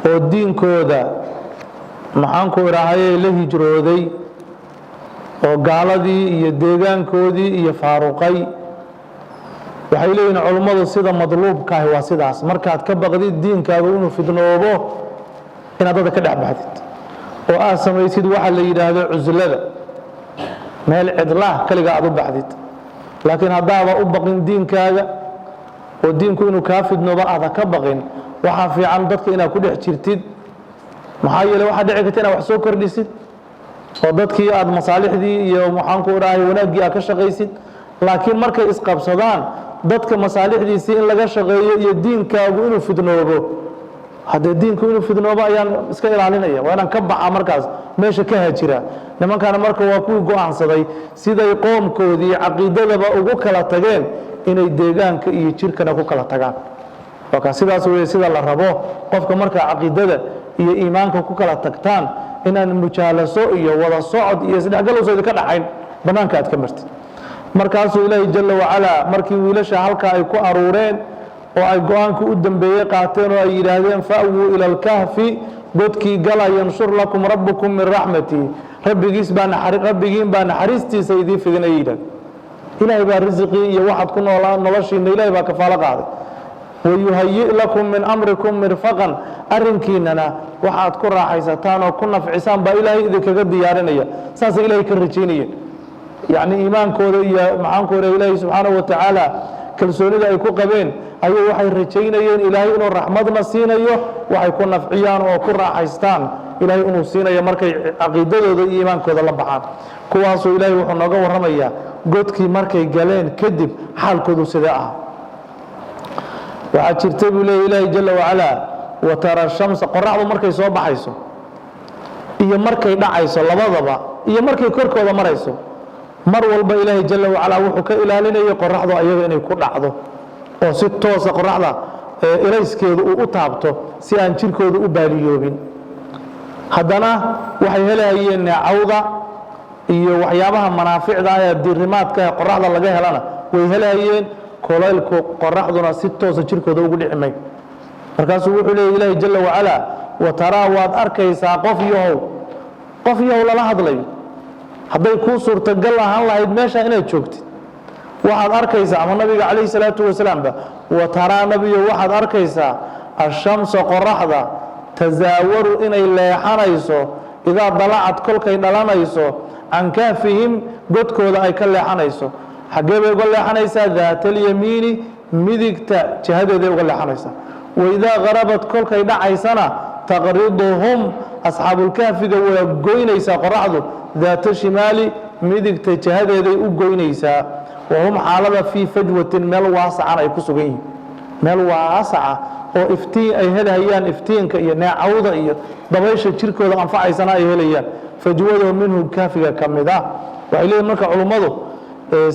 oo diinkooda maxaanku idhaahayay la hijrooday oo gaaladii iyo deegaankoodii iyo faaruqay waxay leeyihiin culummadu sida madluubkaahi waa sidaas markaad ka baqdid diinkaaga inuu fidnoobo inaad dadka ka dhex baxdid oo aad samaysid waxa la yidhaahdo cuslada meel cidlaah kaliga aad u baxdid laakiin haddaada u baqin diinkaaga oo diinku inuu kaa fidnoobo aada ka baqin waxaa fiican dadka inaad ku dhex jirtid maxaa yeele waxaa dhici karta inaad wax soo kordhisid oo dadkii aad masaalixdii iyo maxaanku idhahay wanaaggii aad ka shaqaysid laakiin markay isqabsadaan dadka masaalixdiisii in laga shaqeeyo iyo diinkaagu inuu fidnoobo haddee diinku inuu fidnoobo ayaan iska ilaalinaya waa inaan ka baxa markaas meesha ka hajira nimankaana marka waa kuwii go'aansaday siday qoomkoodii caqiidadaba ugu kala tageen inay deegaanka iyo jirkana ku kala tagaan waa sidaas weeye sida la rabo qofka marka caqiidada iyo iimaanka ku kala tagtaan inaan mujaalaso iyo wada socod iyo isdhexgal uusan ka dhaxayn banaanka aad ka martid markaasuu ilaahay jalla wacalaa markii wiilasha halkaa ay ku aruureen oo ay go-aankii u dambeeyey qaateen oo ay yidhaahdeen fa'wuu ila alkahfi godkii gala yanshur lakum rabbukum min raxmatihi rabbigiin baa naxariistiisa idiin fidinaya yidhahd ilaahay baa risiqii iyo waxaad ku noolaa noloshiina ilaahay baa kafaalo qaaday wayuhayi lakum min amrikum mirfaqan arrinkiinana waxaad ku raaxaysataan oo ku nafcisaan baa ilaahay idinkaga diyaarinaya saasay ilaahay ka rajaynayeen yacni iimaankooda iyo maxaankooda ilaahay subxaanahu watacaala kalsoonida ay ku qabeen ayay waxay rajaynayeen ilaahay inuu raxmadna siinayo waxay ku nafciyaan oo ku raaxaystaan ilaahay inuu siinayo markay caqiidadooda iyo iimaankooda la baxaan kuwaasuu ilaahay wuxuu nooga warramayaa godkii markay galeen kadib xaalkoodu sidee ah waxaa jirtay buu leeya ilaahay jalla wacalaa watara shamsa qoraxdu markay soo baxayso iyo markay dhacayso labadaba iyo markay korkooda marayso mar walba ilaahay jalla wacalaa wuxuu ka ilaalinayay qoraxdu ayaga inay ku dhacdo oo si toosa qoraxda ilayskeedu uu u taabto si aan jirkooda u baaliyoobin haddana waxay helahayeen neecawda iyo waxyaabaha manaaficda ah ee diirimaadka ee qoraxda laga helana way helahayeen kulaylku qoraxduna si toosa jirkooda ugu dhici may markaasuu wuxuu leeyahy ilaahay jalla wacalaa wataraa waad arkaysaa qof yahow lala hadlayo hadday kuu suurtagal ahaan lahayd meesha inaad joogtid waxaad arkaysaa ama nabiga calayhi salaatu wasalaamba wataraa nabiyo waxaad arkaysaa ashamsa qoraxda tasaawaru inay leexanayso idaa dalacad kolkay dhalanayso can kaafihim godkooda ay ka leexanayso xaggee bay uga leexanaysaa daata alyamiini midigta jihadeeday uga leexanaysaa waidaa qarabad kolkay dhacaysana taqriduhum asxaabulkahfiga waa goynaysaa qoraxdu daata shimaali midigta jihadeeday u goynaysaa wahum xaalada fii fajwatin meel waasacan ay ku sugan yihiin meel waasaca oo iftiin ay helhayaan iftiinka iyo neecawda iyo dabaysha jirkooda anfacaysana ay helayaan fajwado minhu kaafiga ka mid ah waxay leeyihin marka culummadu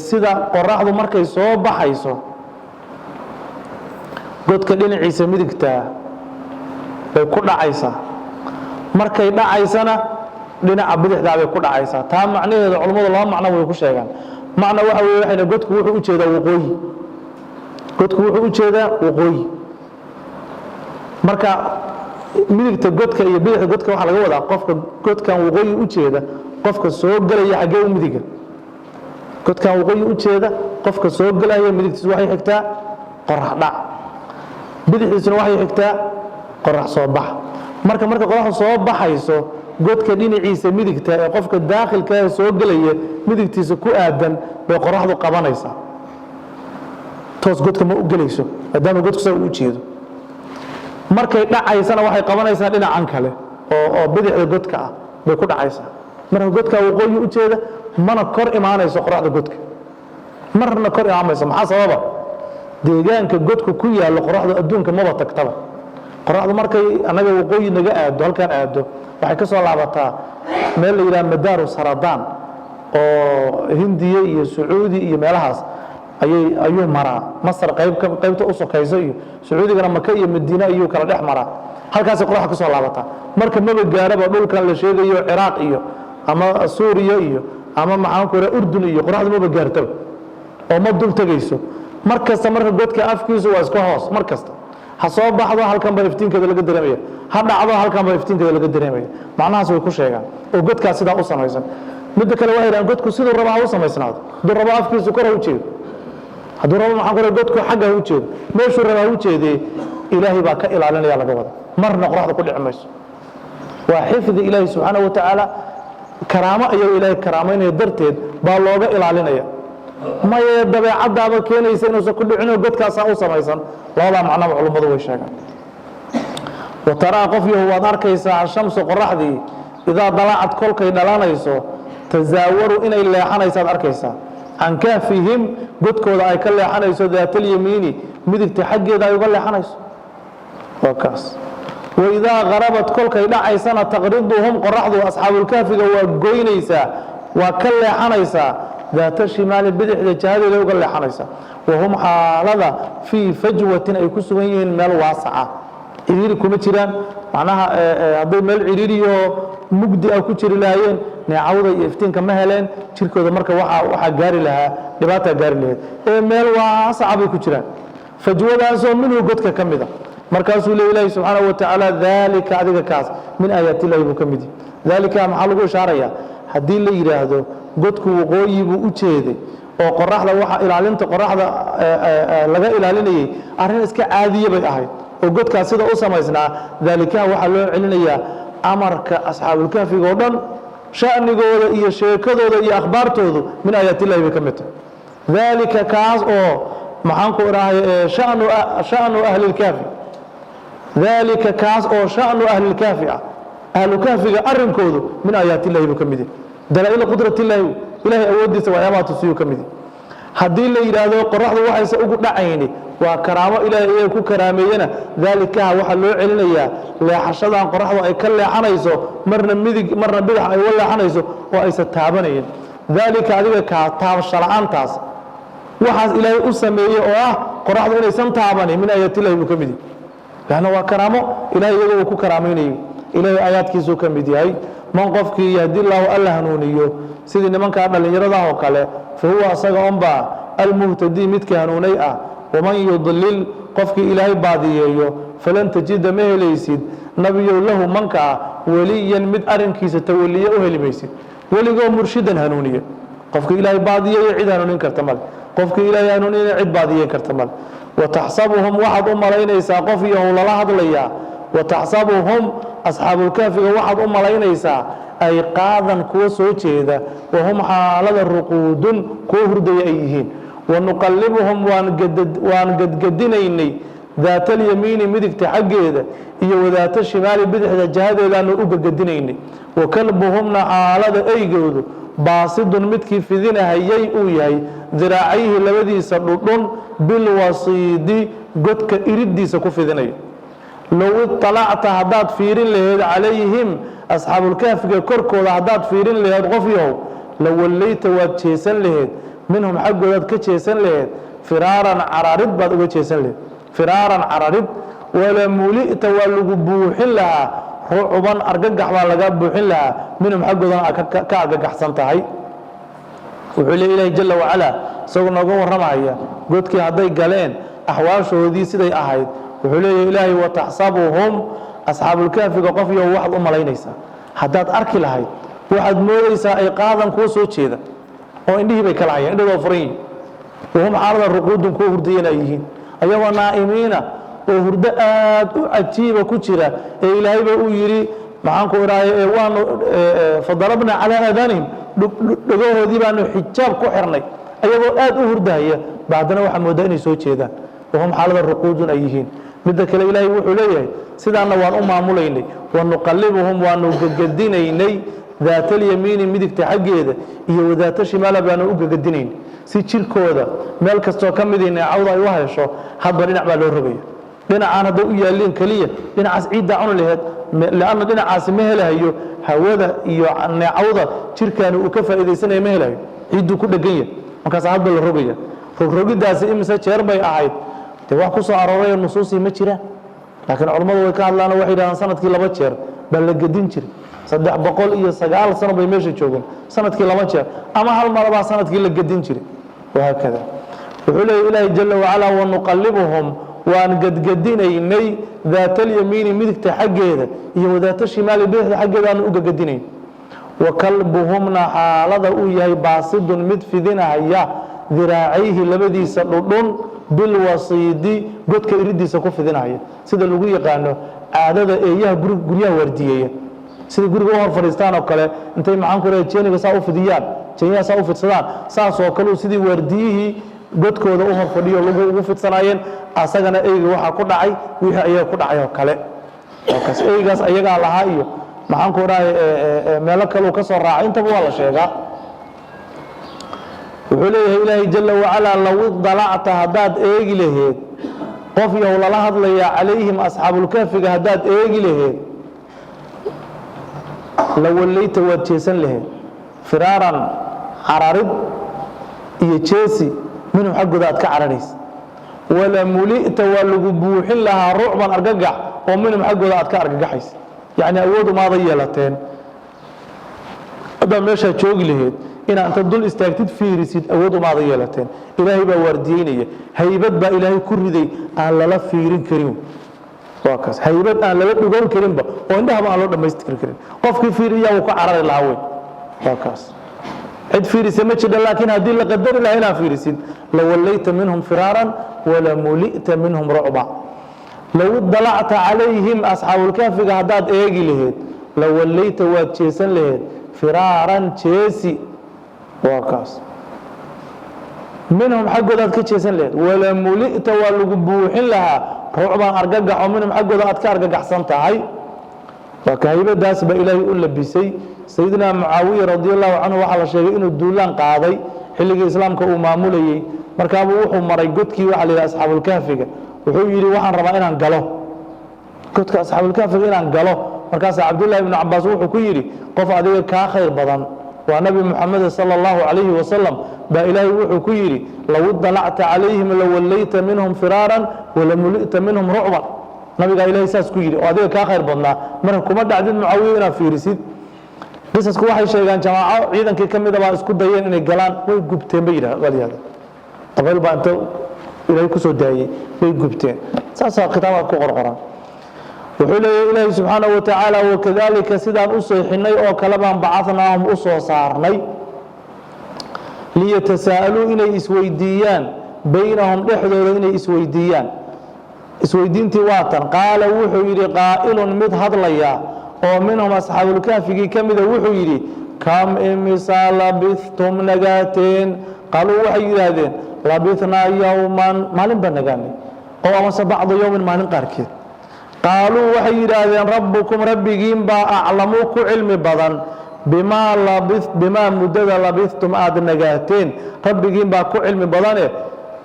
sida qoraxdu markay soo baxayso godka dhinaciisa midigtaa bay ku dhacaysaa markay dhacaysana dhinaca bidixdaa bay ku dhacaysaa taa macnaheeda culummadu laba macno way ku sheegaan macna waxa weye waxayna godku wuxuu u jeedaa waqooyi godku wuxuu u jeedaa waqooyi marka midigta godka iyo bidixda godka waxaa laga wadaa qofka godkan waqooyi u jeeda qofka soo gelaya xaggee u midiga godkan waqooyi u jeeda qofka soo gelaya midigtiisu waxay xigtaa qorax dhac bidixdiisuna waxay xigtaa qorax soo bax marka qoraxdu soo baxayso godka dhinaciisa midigta ee qofka daakhilka ee soo gelaya midigtiisa ku aadan bay qoraxdu qabanaysaa toos godka ma u gelayso maadaama godku saa u jeedo markay dhacaysana waxay qabanaysaa dhinacan kale oo bidixda godka ah bay ku dhacaysaa marka godka waqooyi u jeeda mana kor imaanayso qoraxda godka marna kor imaamayso maxaa sababa deegaanka godka ku yaalo qoraxdu adduunka maba tagtaba qoraxdu markay anaga waqooyi naga aado halkaan aado waxay ka soo laabataa meel la yidhaha madaaru saradaan oo hindiya iyo sacuudi iyo meelahaas ayuu maraa masar qaybta u sokayso iyo sacuudigana maka iyo madiine ayuu kala dhex maraa halkaasay qoraxda ka soo laabataa marka maba gaaraba dhulkan la sheegayo ciraaq iyo ama suuriya iyo ama maxaanku ira urdun iyo qoraxdu maba gaartaba oo ma dul tegayso mar kasta marka godka afkiisu waa iska hoos mar kasta ha soo baxdo halkan ba iftiinkeeda laga dareemaya ha dhacdo halkan ba iftiinkeeda laga dareemaya macnahaas way ku sheegaan oo godkaas sidaa u samaysan midda kale waa yiraan godku sidoo raba ha u samaysnaado hadduu rabo afkiisu kor ha u jeedo hadduu rabo maxaan ku leeyahay godku xagga ha u jeedo meeshuu raba ha u jeedee ilaahay baa ka ilaalinaya laga wada marna qoraxda ku dhici mayso waa xifdi ilaahay subxaanahu wa tacaala karaamo ayuu ilaahay karaamaynayo darteed baa looga ilaalinaya maye dabeecadaaba keenaysa inuusan ku dhicin oo godkaasaa u samaysan labadaa macnaba culummadu way sheegaan wataraa qof yahu waad arkaysaa ashamsu qoraxdii idaa dalacad kolkay dhalanayso tasaawaru inay leexanaysaad arkaysaa can kaafihim godkooda ay ka leexanayso daatalyamiini midigta xaggeeda ay uga leexanayso waa kaas waidaa qarabad kolkay dhacaysana taqriduhum qoraxdu asxaabulkaafiga waa goynaysaa waa ka leexanaysaa daata shimaali bidixda jihadeeda uga leexanaysaa wahum xaalada fii fajwatin ay ku sugan yihiin meel waasaca ciriiri kuma jiraan macnaha hadday meel ciriiriyo mugdi ah ku jiri lahaayeen neecawda iyo iftiinka ma heleen jirkooda marka waxaa gaari lahaa dhibaataa gaari lahayd ee meel waasaca bay ku jiraan fajwadaasoo minhu godka ka mida markaasuu le ilaahi subxaanahu wa tacaala daalika adiga kaas min aayaati illaahi buu ka mid yahay daalika maxaa lagu ishaarayaa haddii la yidhaahdo godku waqooyi buu u jeeday oo qoraxda waxa ilaalinta qoraxda laga ilaalinayay arrin iska caadiye bay ahayd oo godkaas sida u samaysnaa daalikaha waxaa loo celinayaa amarka asxaabulkahfiga oo dhan sha'nigooda iyo sheekadooda iyo akhbaartoodu min aayaati illahi bay ka mid tahay daalika kaas oo maxaan ku idhahay sha'nu ahli lkaafi daalika kaas oo sha'nu ahli lkaafi ah ahlu kahfiga arrinkoodu min aayaati illahi buu ka mid yahay dalaa'ila qudrati illaahi ilaahay awooddiisa waxyaabaha tusiyuu ka mid yahay haddii la yidhaahdo qoraxdu waxayse ugu dhacayni waa karaamo ilaahay ee ku karaameeyana daalikaha waxaa loo celinayaa leexashadan qoraxdu ay ka leexanayso marna midig marna bidix ay uga leexanayso oo aysan taabanayn daalika adiga kaa taabasho la'aantaas waxaas ilaahay u sameeyey oo ah qoraxdu inaysan taabanin min aayaati illahi buu ka mid yahay laanna waa karaamo ilahay iyaga uu ku karaamaynayo ilaahay aayaadkiisuu ka mid yahay man qofkii yahdi llaahu alla hanuuniyo sidii nimankaa dhallinyaradaah oo kale fa huwa asaga unbaa almuhtadii midkii hanuunay ah waman yudlil qofkii ilaahay baadiyeeyo falan tajida ma helaysid nabiyow lahu manka ah weliyan mid arrinkiisa tawaliye u heli maysid weligoo murshidan hanuuniye qofkii ilaahay baadiyeeyo cid hanuunin karta male qofkii ilaahay hanuuniyana cid baadiyeyn karta male wataxsabuhum waxaad u malaynaysaa qof yahow lala hadlayaa wataxsabuhum asxaabulkahfiga waxaad u malaynaysaa ay qaadan kuwa soo jeeda wahum xaalada ruquudun kuwa hurdaya ay yihiin wanuqallibuhum waan gadgadinaynay daatalyamiini midigta xaggeeda iyo wadaata shimaali bidixda jihadeedaanu u gadgadinaynay wakalbuhumna xaalada eygoodu baasidun midkii fidinahayay uu yahay diraacayhi labadiisa dhudhun bilwasiidi godka iriddiisa ku fidinaya low iطalacta haddaad fiirin laheed calayhim asxaabulkahfiga korkooda haddaad fiirin laheed qof yahow la wallayta waad jeesan laheed minhum xaggoodaad ka jeesan laheed firaaran cararid baad uga jeesan laheed firaaran cararid wala muli'ta waa lagu buuxin lahaa rucuban argagax baa laga buuxin lahaa minhum xaggoodana aad ka argagaxsan tahay wuxuu le ilaahi jalla wacalaa isagoo nooga warramaya godkii hadday galeen axwaashoodii siday ahayd wuxuu leeyahy ilaahay wataxsabuhum asxaabulkahfiga qof yow waxaad u malaynaysaa haddaad arki lahayd waxaad moodaysaa ay qaadan kuwa soo jeeda oo indhihii bay kala hayaan indhadoo furan yihin wahum xaalada ruquudun kuwa hurdayana ay yihiin ayagoo naa'imiina oo hurdo aad u cajiiba ku jira ee ilaahayba uu yidhi maxaanku idhahay waanu fadarabna calaa aadaanihim dhagahoodii baanu xijaab ku xirnay ayagoo aad u hurdahaya ba haddana waxaa moodaa inay soo jeedaan wahum xaalada ruquudun ay yihiin midda kale ilaahay wuxuu leeyahay sidaanna waan u maamulaynay wanuqallibuhum waanu gagadinaynay daatalyamiini midigta xaggeeda iyo wadaata shimaala baanu u gagadinaynay si jirkooda meel kastoo ka midii neecawda ay u hesho hadba dhinac baa loo rogaya dhinacaan hadday u yaalliin keliya dhinacaas ciiddaa cuni laheed leanna dhinacaasi ma helahayo hawada iyo neecawda jirkaani uu ka faa'iidaysanaya ma helahayo ciidduu ku dhegan yahay markaasa hadba la rogaya rogrogiddaasi imise jeer bay ahayd dee wax ku soo aroorayoo nusuusii ma jiraan laakiin culammadu way ka hadlaan waxay yidhahdaan sanadkii 2 jeer baa la gedin jiray 309 sano bay meesha joogeen sanadkii 2 jeer ama hal mar baa sanadkii la gedin jiray wahaakada wuxuu leeyahay ilaahay jalla wacalaa wanuqallibuhum waan gadgadinaynay daata alyamiini midigta xaggeeda iyo wadaata shimaali bidixda xaggeeda aanu u gadgadinayn wa kalbuhumna xaalada uu yahay baasidun mid fidinaya diraacayhi labadiisa dhudhun bilwasiidi godka iridiisa ku fidinaya sida lagu yaqaano caadada eeyaha guryaha waardiyeeya sida guriga u hor fadhiistaan oo kale intay maxaan ku leeyahay jeeniga saa u fidiyaan jeeniga saa u fidsadaan saas oo kale sidii waardiyihii godkooda u hor fadhiyo lagu ugu fidsanayeen asagana eeyga waxa ku dhacay wixii ayaga ku dhacay oo kale kaas eeygaas ayaga lahaa iyo maxaan ku raay meelo kale uu ka soo raacay intaba waa la sheegaa wuxuu leeyahay ilaahay jalla wa ala law dalacta hadaad eegi laheed qof yow lala hadlaya calayhim asxaabul kahfiga hadaad eegi laheed lawallayta waad jeesan laheed firaaran cararid iyo jeesi minhum xaggooda aad ka cararaysa wala muli'ta waa lagu buuxin lahaa rucban argagax oo minhum xaggooda aad ka argagaxaysa yacni awood umaada yeelateen haddaad meeshaa joogi laheed inaad inta dul istaagtid fiirisid awood umaada yeelateen ilaahay baa waardiyeynaya haybad baa ilaahay ku riday aan lala fiirin karin waa kaas haybad aan lala dhugan karinba oo indhahaba aan loo dhammaystiri karin qofkii fiiriyaa wuu ka carari lahaa wey waa kaas cid fiirisa ma jidha laakiin haddii la qadari lahaa inaad fiirisid lawallayta minhum firaaran wala muli'ta minhum rucba low dalacta calayhim asxaabulkahfiga haddaad eegi laheed lawallayta waad jeesan laheed firaaran jeesi waa kaas minhum xaggooda aad ka jeesan laheed wala muli'ta waa lagu buuxin lahaa rucban argagaxo minhum xaggooda aad ka argagaxsan tahay waa ka haybadaas baa ilaahay u labisay sayidina mucaawiya radi allahu canhu waxaa la sheegay inuu duulaan qaaday xilligii islaamka uu maamulayey markaabuu wuxuu maray godkii waxa la yidhaha asxaabulkahfiga wuxuu yidhi waxaan rabaa inaan galo godka asxaabulkahfiga inaan galo markaasaa cabdullahi ibnu cabaas wuxuu ku yidhi qof adiga kaa khayr badan waa nabi muxamed sala allahu calayhi wasalam baa ilaahay wuxuu ku yidhi low dalacta calayhim lawallayta minhum firaaran walamuli'ta minhum rucban nabigaa ilahay saas ku yidhi oo adiga kaa khayr badnaa marka kuma dhacdid mucaawiya inaad fiirisid qisasku waxay sheegaan jamaaco ciidankii ka mida baa isku dayeen inay galaan way gubteen bay yidhahdeen dabayl baa inta ilaahay ku soo daayey way gubteen saasaa kitaabka ku qorqoran wuxuu leeyahay ilaahay subxaanahu wa tacaala wakadalika sidaan u seexinay oo kale baan bacadnaahum u soo saarnay liyatasaa'aluu inay isweydiiyaan baynahum dhexdooda inay isweydiiyaan isweydiintii waa tan qaala wuxuu yidhi qaa'ilun mid hadlaya oo minhum asxaabulkahfigii ka mida wuxuu yidhi kam imisaa labithtum nagaateen qaaluu waxay yidhaahdeen labithnaa yowman maalin baan nagaanay oo amase bacda yowmin maalin qaarkeed qaaluu waxay yidhaahdeen rabbukum rabbigiin baa aclamu ku cilmi badan bimaa muddada labithtum aad nagaateen rabbigiin baa ku cilmi badane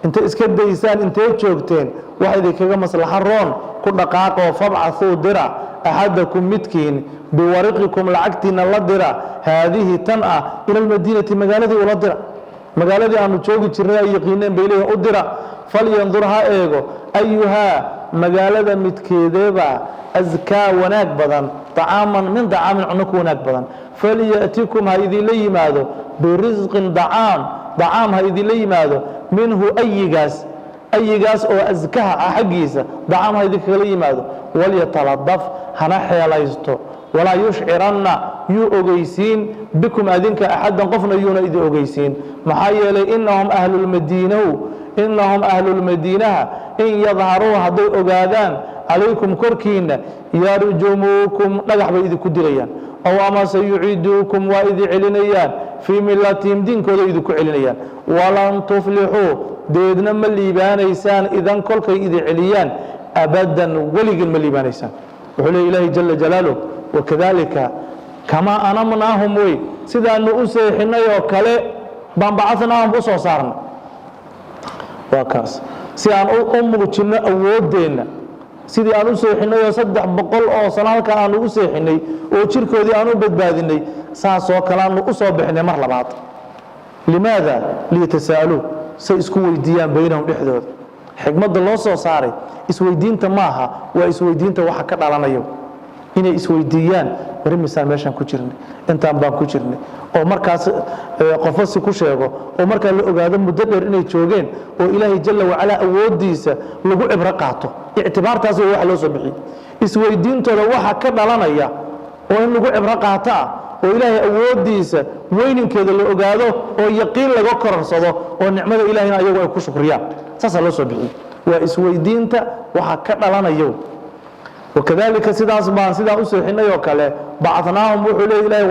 intay iska daysaan intee joogteen wax idinkaga maslaxa roon ku dhaqaaqoo fabcathuu dira axadakum midkiin biwariqikum lacagtiina la dira haadihi tan ah ila almadiinati magaaladii ula dira magaaladii aanu joogi jirnay ay yaqiineen bay leeyihin u dira falyandur ha eego ayuhaa magaalada midkeedeebaa askaa wanaag badan طacaaman min dacaamin cunno ku wanaag badan falya'tikum ha idinla yimaado birisqin dacaam ha idinla yimaado minhu ayigaas oo askaha ah xaggiisa dacaam ha idinkagala yimaado walyataladaf hana xeelaysto walaa yushciranna yuu ogeysiin bikum adinka axadan qofna yuuna idin ogeysiin maxaa yeelay inahum ahlulmadiinaha in yadharuu hadday ogaadaan calaykum korkiinna yarjumuukum dhagax bay idinku dilayaan ow amase yuciiduukum waa idin celinayaan fii milatihim diinkooda idinku celinayaan walan tuflixuu deedna ma liibaanaysaan idan kolkay idin celiyaan abadan weligin ma liibaanaysaan wuxuu leey ilaahi jala jalaaluh wakadalika kamaa anamnaahum wey sidaanu u seexinay oo kale baan bacadnaahum u soo saarnay waa kaas si aan u muujinno awooddeenna sidii aan u seexinay oo 300 oo sano halka aanu u seexinay oo jirkoodii aan u badbaadinay saasoo kale aanu u soo bixinay mar labaad limaada liyatasaaluu say isku weydiiyaan baynahum dhexdooda xigmadda loo soo saaray isweydiinta maaha waa isweydiinta waxa ka dhalanayo inay isweydiiyaan war misaan meeshaan ku jirnay intaan baan ku jirnay oo markaas qofo si ku sheego oo markaa la ogaado muddo dheer inay joogeen oo ilaahay jalla wacala awoodiisa lagu cibro qaato ictibaartaas waa wax loo soo bixiyey isweydiintooda waxa ka dhalanaya oo in lagu cibro qaato ah oo ilaahay awoodiisa weyninkeeda la ogaado oo yaqiin laga korarsado oo nicmada ilaahayna ayagu ay ku shukriyaan saas loo soo bixiyey waa isweydiinta waxa ka dhalanayo وكذلك سيداس بان سيدا أسوحنا يوكاله بعثناهم وحو ليه إلهي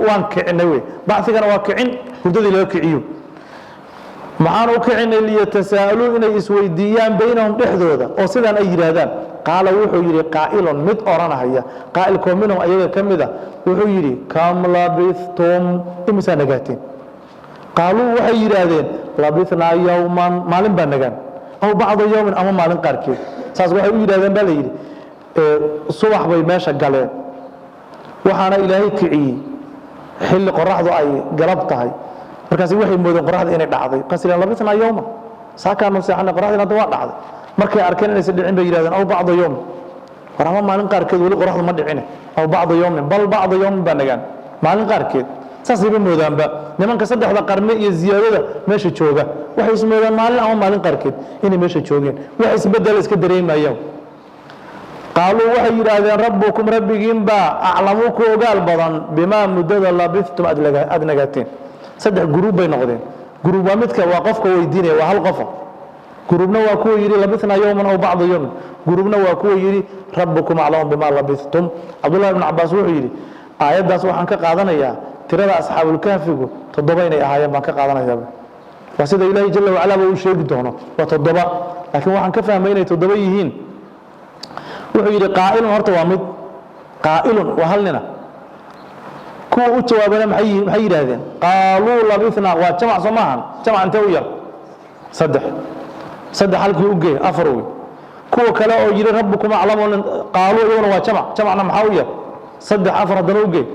وان كعنا وي بعثنا وكعن هدود إلهي كعيو معان وكعن اللي يتساءلون إنه يسويديان بينهم إحدودا وسيدا أي جرادان قال وحو يري قائل مد أورانا هيا قائل كون منهم أيها كمدا وحو يري كم لبثتم إمسا نقاتين قالوا وحو يرادين لبثنا يوما مالين بانقان أو بعض يوم أما مالين قاركي ساس وحو يرادين بالي يري subax bay meesha galeen waxaana ilaahay kiciyey xilli qoraxdu ay galab tahay markaas waxay moodeen qoraxda inay dhacday qasilan labisna yawma saakaanu seexana qoraxda inta waa dhacday markay arkeen inay dhicin bay yiraahdeen aw bacdo yawm warama maalin qaarkeed wali qoraxdu ma dhicin aw bacdo yawm bal bacdo yawm banagan maalin qaarkeed saasay moodaanba nimanka saddexda qarni iyo ziyaadada meesha jooga waxay ismoodaan maalin ama maalin qaarkeed inay meesha joogeen wax isbedel iska dareemayaan قالوا وحي يراهدين ربكم ربكم با أعلموك وقال بضان بما مدد لبثتم أدنقاتين صدح جروب بين نقدين جروب ومتك وقفك ويديني وهل قفا جروبنا واكو يري لبثنا يوما أو بعض يوم جروبنا واكو يري ربكم أعلم بما لبثتم عبد الله بن عباس وحيري آيات داس وحن كقادنا يا ترى أصحاب الكهف تضبين آيات ما كقادنا يا وسيد إلهي جل وعلا وشيء دونه وتضبا لكن وحن كفهمين تضبيهين wuxuu yiri qaa'il horta waa mid qaa'il wahalna kuwa u jawaabana maxay yiraahdeen qaalu labithna wa jamac samahan jamac inta u yar saddex halkii u geey afar way kuwa kale oo yiri rabbukum a'lamu qaalu iyana waa jamacna maxaa u yar saddex afar hadan u geey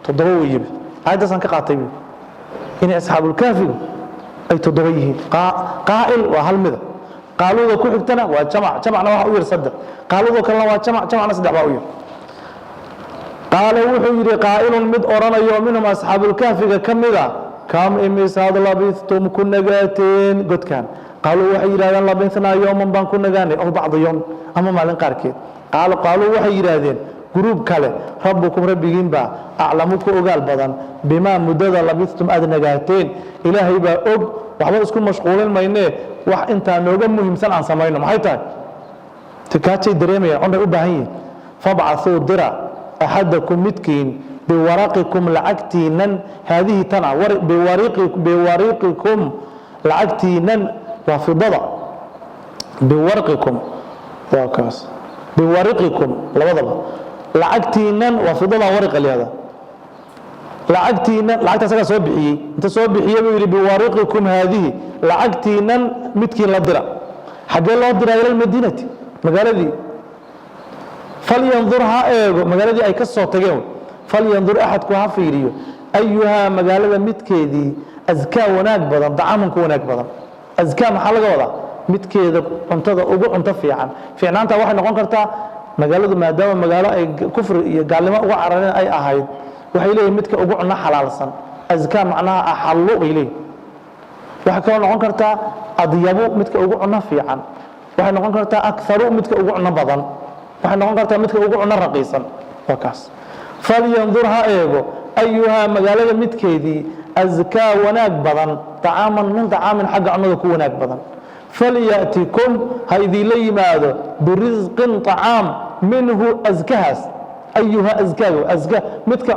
toddoba way yib aydasan ka qaatay in ashaabul kahfi ay toddoba yihiin qaa'il wa hal mid قالوا كل حكتنا وجمعنا واحد وير صدق قالوا كلنا وجمعنا صدق واحد وير قالوا وحير قائل مد أورانا يوم منهم أصحاب الكهف كمذا كم إمساد لبثتم كنا جاتين قد كان قالوا وحير هذا لبثنا يوما بان كنا جاني أو بعض يوم أما ما لنقاركين قالوا وحير هذين جروب كله ربكم ربكم با أعلمكم وقال بدن بما مدد لبثتم أدنى جاتين إلهي با أب وحبا اسكم مشغولين ما ينه wax inta nooga muhiimsan aan sameeyno maxay tahay takaatay dareemaya on u baahan yihiin fab'athu dira ahadakum midkiin biwaraqikum la'agtinan hadhihi tana biwariqikum la'agtinan wa fidada biwariqikum wakaas biwariqikum labadaba la'agtinan wa fidada wariqa lihada lacagta asaga soo bixiyay inta soo bixiyay buu yiri biwariqikum hadhihi lacagtiinan midkiin la dira xagee loo dira ila madiinati magaaladii falyanzurha eego magaaladii ay ka soo tageen falyanzur ahadku ha fiiriyo ayuha magaalada midkeedii azka wanaag badan dacaamanku wanaag badan azka maxaa laga wadaa midkeeda cuntada ugu cunto fiicnaanta waxay noqon kartaa magaaladu maadaama magaalo ay kufri iyo gaalnimo uga carareen ay ahayd waxay leeyihiin midka ugu cunno xalaalsan azka macnaha axallu ay leeyihiin waxa kale noqon kartaa adyabu midka ugu cunno fiican waxay noqon kartaa aktharu midka ugu cunno badan waxay noqon kartaa midka ugu cunno raqiisan wakaas falyanzurha eego ayuha magaalada midkeedii azka wanaag badan tacaaman min tacaamin xagga cunnada ku wanaag badan falyatikum ha idin la yimaado birizqin tacaam minhu azkahas أيها أزكاه أزكاه متك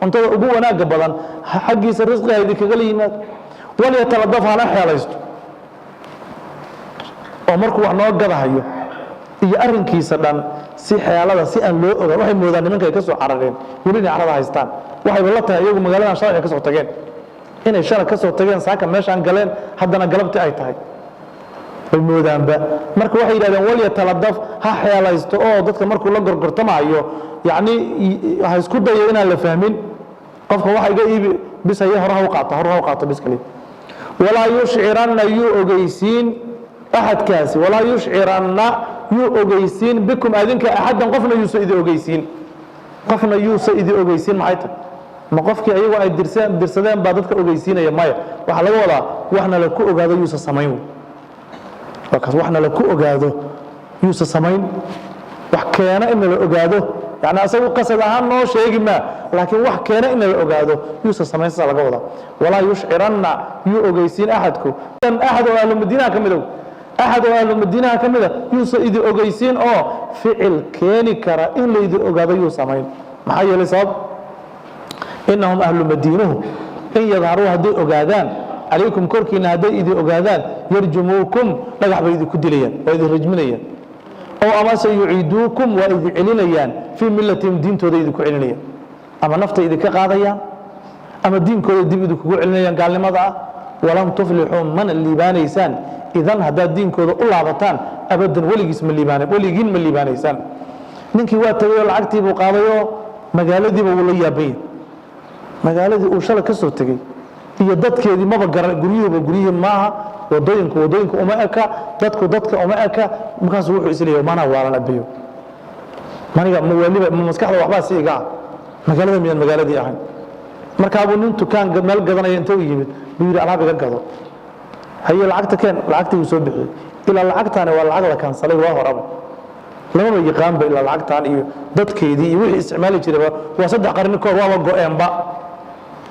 أنت أبوه ناقة بدن حقي سرزقه هذه كغليمات وليتلطف على حياليست أمرك وحنا وقضها هيو إيه أرن كيسدان سي حيالة سي أن لو أغا وحي مودان منك يكسو عرقين وليني عرضها هايستان وحي بالله يوم مقالنا شارع يكسو تغين هنا الشارع كسو تغين ساكا ماشان قالين حدنا قلبت أي تاي المودان با marka waxay yiraahdeen waliya taladaf ha xeelaysto oo dadka markuu la gorgortamayo yaani ha isku dayo inaan la fahmin qofka waxa iga iibi bis ay hore u qaato bis kale wala yush'iranna yu ogeysiin ahadkaasi wala yush'iranna yu ogeysiin bikum adinka ahadan qofna yusu idin ogeysiin qofna yuusa idi ogeysiin maxay tahay ma qofkii ayagu ay dirsadeen baa dadka ogeysiinaya maya waxa laga wadaa waxna la ku ogaado yuusa samayn wakaas waxna la ku ogaado yuusa samayn wax keena in la ogaado يعني أسوي قصد أهم نوع شيء ما لكن واحد كان إن الأجاده يوسف سمين سال جودا ولا يشعرن يؤجيسين أحدكم أحد أهل المدينة كملوا أحد أهل المدينة كملوا يوسف إذا أجيسين فعل كان كرا إن إذا أجاده يوسف سمين محيي لصاب إنهم أهل المدينة إن يظهروا هذي أجادان عليكم كركين هذي إذا أجادان يرجموكم لا يحب إذا كدليا وإذا رجمنيا أو أما سيعيدوكم وإذ علينيان في ملتهم دين توديد كعلينيان أما نفط إذا كقاضيان أما الدين كود الدين إذا كعلينيان قال لماذا ولم تفلحوا من الليبان إنسان إذن هذا الدين كود الله عبطان أبدا ولي اسم الليبان ولي جن من الليبان إنسان ننكي واتوي العكتي بقاضيو مقالدي بوليا بين مقالدي وشلا كسر تجي هي ضدك هذه ما بقر قريه معها wadooyinku uma eka dadku uma eka markaas wuxuu isleeyahay maana waalan abiyo maniga waliba maskaxda waxba siiga magaalada miyaan magaaladii ahayn marka abu nin tukaan meel gadanaya inta uu yimid buu yiri alaab iga gado haye lacagtii soo bixi ila lacagtaana waa lacag la kansalay waa horaba lama yaqaan ba ila lacagtaan iyo dadkeedii iyo wixii isticmaali jiray waa saddex qarni koor waa go'eenba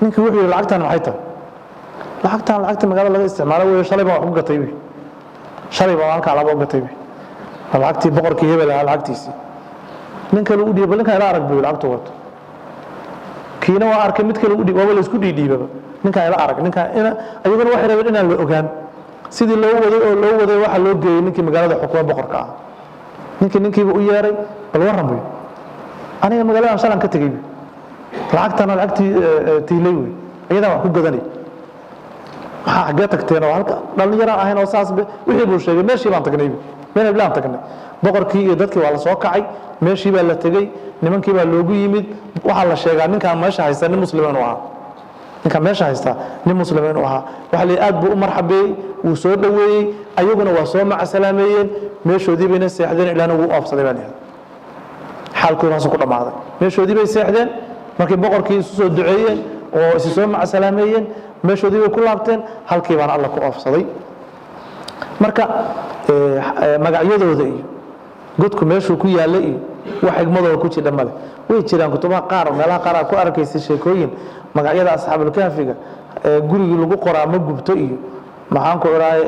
ninkii wuxuu yiri lacagtaan maxay tahay lacagta magaalada laga isticmaalo way shalay baa wax ku gatay shalay baa halka alaab u gatay lacagtii boqorkii hebel ah lacagtiisi ninka lagu dhiibay ninka ila arag buu lacagtu wato kiina waa arkay mid kale u dhiibay wala isku dhiibay ninka ila arag ninka ayaguna wax rabeen inaan la ogaan sidii loo waday waxa loo geeyay ninkii magaalada xukumo boqorka ah ninkiiba u yeeray bal waran buu aniga magaalada shalan ka tagay lacagtii tiilay way iyada wax ku gadanay حاجة تكتينا وهالك لأن يرى أهين وساس وحي بوشيء ماشي بان تقني من بلان تقني بقر كي يدك ولا سوكعي ماشي بلا تجي نمن كي بلا لوجو يمد وحلا شيء قال نكان ماشي هيستا نمسلمين وها نكان ماشي هيستا نمسلمين وها وحلي أدب مرحبا وسود وي أيوبنا وصوم مع سلامين ماشي ودي بين السيحدين إلى نو أفصل بينهم حالكم ناس كلهم هذا ماشي ودي بين السيحدين ما كي بقر كي سود دعيين وسوم مع سلامين meeshoodii way ku laabteen halkii baan alla ku oofsaday marka magacyadooda iyo godku meeshuu ku yaalay iyo wax xigmadooda ku jira male way jiraan kutubaha qaar meelaha qaar ku arkaysa sheekooyin magacyada asxaabul kahfiga gurigii lagu qoraa ma gubto iyo maxaan ku iraay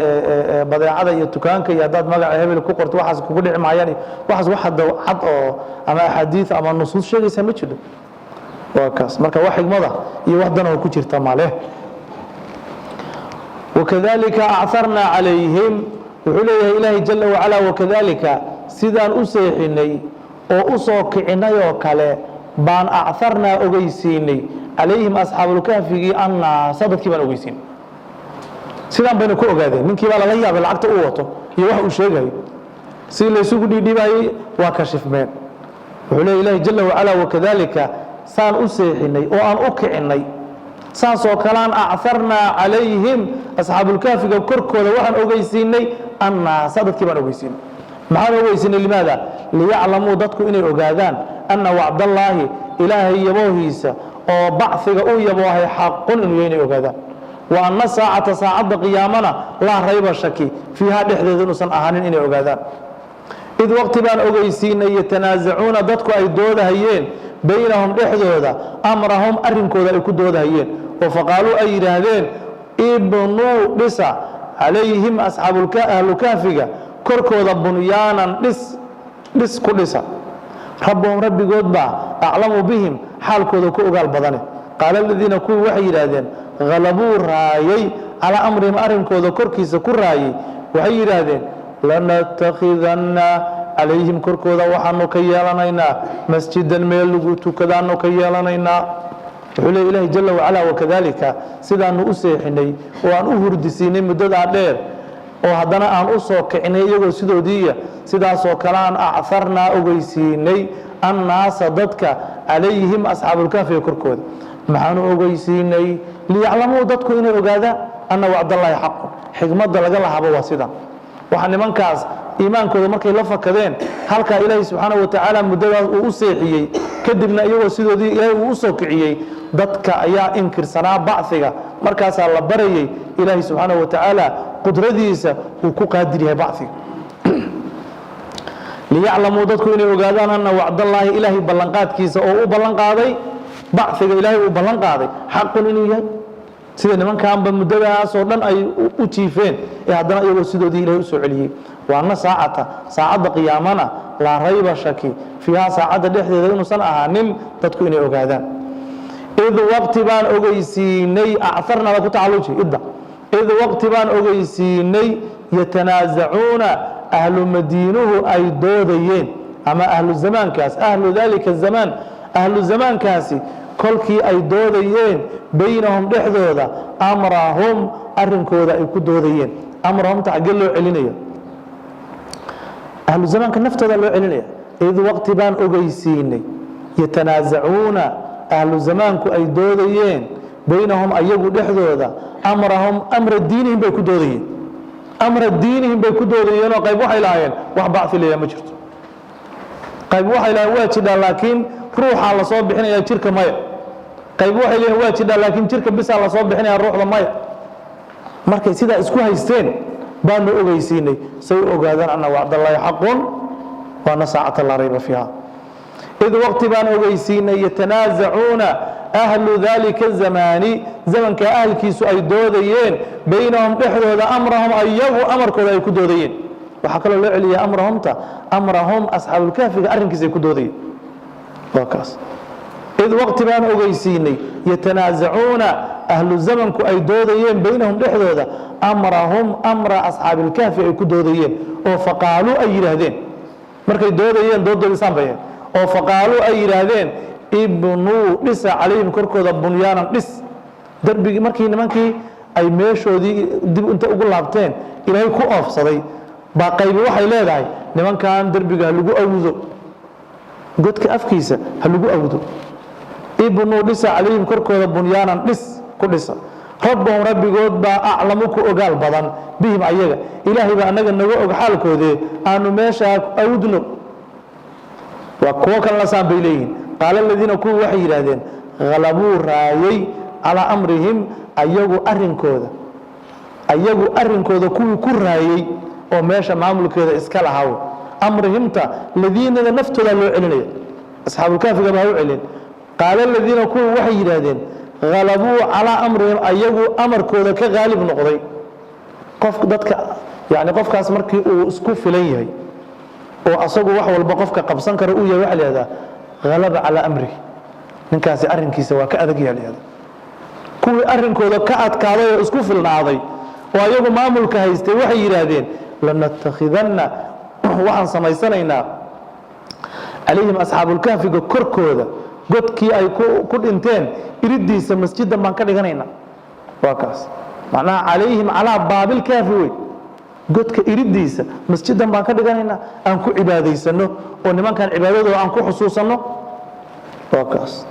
badeecada iyo tukaanka iyo dad magaca hebel ku qorto waxaas kugu dhici maayaan waxaas wax had oo ama ahadiith ama nusuus sheegaysa ma jiro waa kaas marka wax xigmada iyo wax dan oo ku jirta male وكذلك أعثرنا عليهم وحليه إلهي جل وعلا وكذلك سيدان أسيحني وأسوكعني وكالي بان أعثرنا أغيسيني عليهم أصحاب الكهف أن صدت كيبان أغيسين سيدان بينكو أغادين من كيبان لغاية بالعقد أوته يوحي أشيغي سيدان ليسوك دي باي وكشف مين وحليه إلهي جل وعلا وكذلك سان أسيحني وأن أكعني ساسو كلان أعثرنا عليهم أصحاب الكهف كركودا وحن أغيسيني أن صدت كيبان أغيسين maxaan ogeysinay limaada liyaclamuu dadku inay ogaadaan anna wacd allaahi ilaahay yaboohiisa oo bacfiga uu yaboohay xaqun inuu inay ogaadaan wa anna saacata saacadda qiyaamana laa rayba shaki fiihaa dhexdeeda inuusan ahaanin inay ogaadaan id waqti baan ogeysiinay yatanaasacuuna dadku ay doodahayeen baynahum dhexdooda amrahum arrinkooda ay ku doodahayeen oo faqaaluu ay yidhaahdeen ibnuu dhisa calayhim asxaabuahlu kahfiga korkooda bunyaanan dhis ku dhisa rabbuhum rabbigood baa aclamu bihim xaalkooda ku ogaal badane qaala aladiina kuwii waxay yidhaahdeen halabuu raayay calaa amrihim arrinkooda korkiisa ku raayay waxay yidhaahdeen lanattakhidanna calayhim korkooda waxaanu ka yeelanaynaa masjidan meel lagu tukadaanu ka yeelanaynaa wuxuu leey ilaahi jalla wacalaa wakadaalika sidaanu u seexinay oo aan u hurdisiinay muddadaa dheer oo haddana aan u soo kicinay iyagoo sidoodiiya sidaasoo kale aan acharnaa ogeysiinay annaasa dadka calayhim asxaabulkahfiga korkooda maxaanu ogeysiinay liyaclamuu dadku inay ogaadaan anna wacdallaahi xaqun xikmadda laga lahabo waa sidan waxa nimankaas iimaankooda markay la fakadeen halkaa ilaahay subxaanahu watacaala muddadaas uu u seexiyey kadibna iyagoo sidoodii ilaahay uu u soo kiciyey dadka ayaa inkirsanaa bacfiga markaasaa la barayay ilaahay subxaanahu watacaala qudradiisa uu ku qaadir yahay bacfiga liyaclamuu dadku inay ogaadaan anna wacdallaahi ilaahay ballanqaadkiisa oo u ballanqaaday bacfiga ilaahay uu ballan qaaday xaqun inuu yahay sida nimankaanba muddadaasoo dhan ay u jiifeen ee haddana iyagoo sidoodii ilahay u soo celiyey waana saacadda qiyaamana laa rayba shaki fiihaa saacadda dhexdeeda inuusan ahaanin dadku inay ogaadaan id waqti baan ogeysiinay acarnada ku tacaluji idda id waqti baan ogeysiinay yatanaasacuuna ahlu madiinuhu ay doodayeen ama ahlu zamaankaas ahlu dalika zamaan ahlu zamaankaasi kolkii ay doodayeen baynahum dhexdooda amrahum arrinkooda ay ku doodayeen amrahumta xaggee loo celinaya ahlu zamaanka naftooda loo celinaya id waqti baan ogeysiinay yatanaasacuuna ahlu zamaanku ay doodayeen baynahum ayagu dhexdooda amrahum amra diinihim bay ku doodayeen amra diinihim bay ku doodayeenoo qayb waxay lahaayeen wax bacfi leeyaha ma jirto qayb waxay lahayen waa jidhaa laakiin ruuxaa la soo bixinaya jirka maya qayb waxay leeyihin waa jidhaa laakiin jirka bisaa la soo bixinaya ruuxda maya markay sidaa isku haysteen baanu ogeysiinay say ogaadaan anna wacdallaahi xaqun waana saacata laa rayba fiiha id waqti baan ogeysiinay yatanaasacuuna ahlu dalika zamaani zamanka ahalkiisu ay doodayeen baynahum dhexdooda amrahum ayagu amarkooda ay ku doodayeen waxaa kaloo loo celiya amrahumta amrahum asxaabulkaafiga arrinkiisa ay ku doodayeen waa kaas id waqti baan ogeysiinay yatanaasacuuna ahlu zamanku ay doodayeen baynahum dhexdooda amrahum amra asxaabilkaafi ay ku doodayeen oo faqaaluu ay yidhaahdeen markay doodayeen dooddoodii saanbayeen oo faqaaluu ay yidhaahdeen ibnuu dhisa calayhim korkooda bunyaanan dhis darbigii markii nimankii ay meeshoodii dib inta ugu laabteen ilaahay ku oofsaday baa qaybi waxay leedahay nimankan derbiga ha lagu awdo godka afkiisa ha lagu awdo ibnuu dhisa calayhim korkooda bunyaanan dhis ku dhisa rabbahum rabbigood baa aclamu ku ogaal badan bihim ayaga ilaahay baa annaga naga og xaalkoodee aanu meeshaa awdno waa kuwo kalena saan bay leeyihiin qaala aladiina kuwii waxay yidhaahdeen halabuu raayay calaa amrihim ayagu arrinkooda kuwii ku raayey oo meesha maamulkeeda iska lahaw amrihimta ladiinada naftooda loo celinaya asxaabulkaafiga baa u celin qaala aladiina kuwii waxay yidhaahdeen halabuu calaa amrihim ayagu amarkooda ka qaalib noqday qofkaas markii uu isku filan yahay oo asagu wax walba qofka qabsan kara uu yahay waxa la yidhahdaa halaba calaa amrihi ninkaasi arrinkiisa waa ka adag yaha la yidhahdaa kuwii arrinkooda ka adkaaday oo isku filnaaday oo ayagu maamulka haystay waxay yidhaahdeen lanattakhidanna waxaan samaysanaynaa calayhim asxaabulkaafiga korkooda godkii ay ku dhinteen iriddiisa masjidan baan ka dhiganaynaa waa kaas macnaha calayhim calaa baabilkaafi wey godka iriddiisa masjidan baan ka dhiganaynaa aan ku cibaadaysano oo nimankan cibaadadooda aan ku xusuusanno waa kaas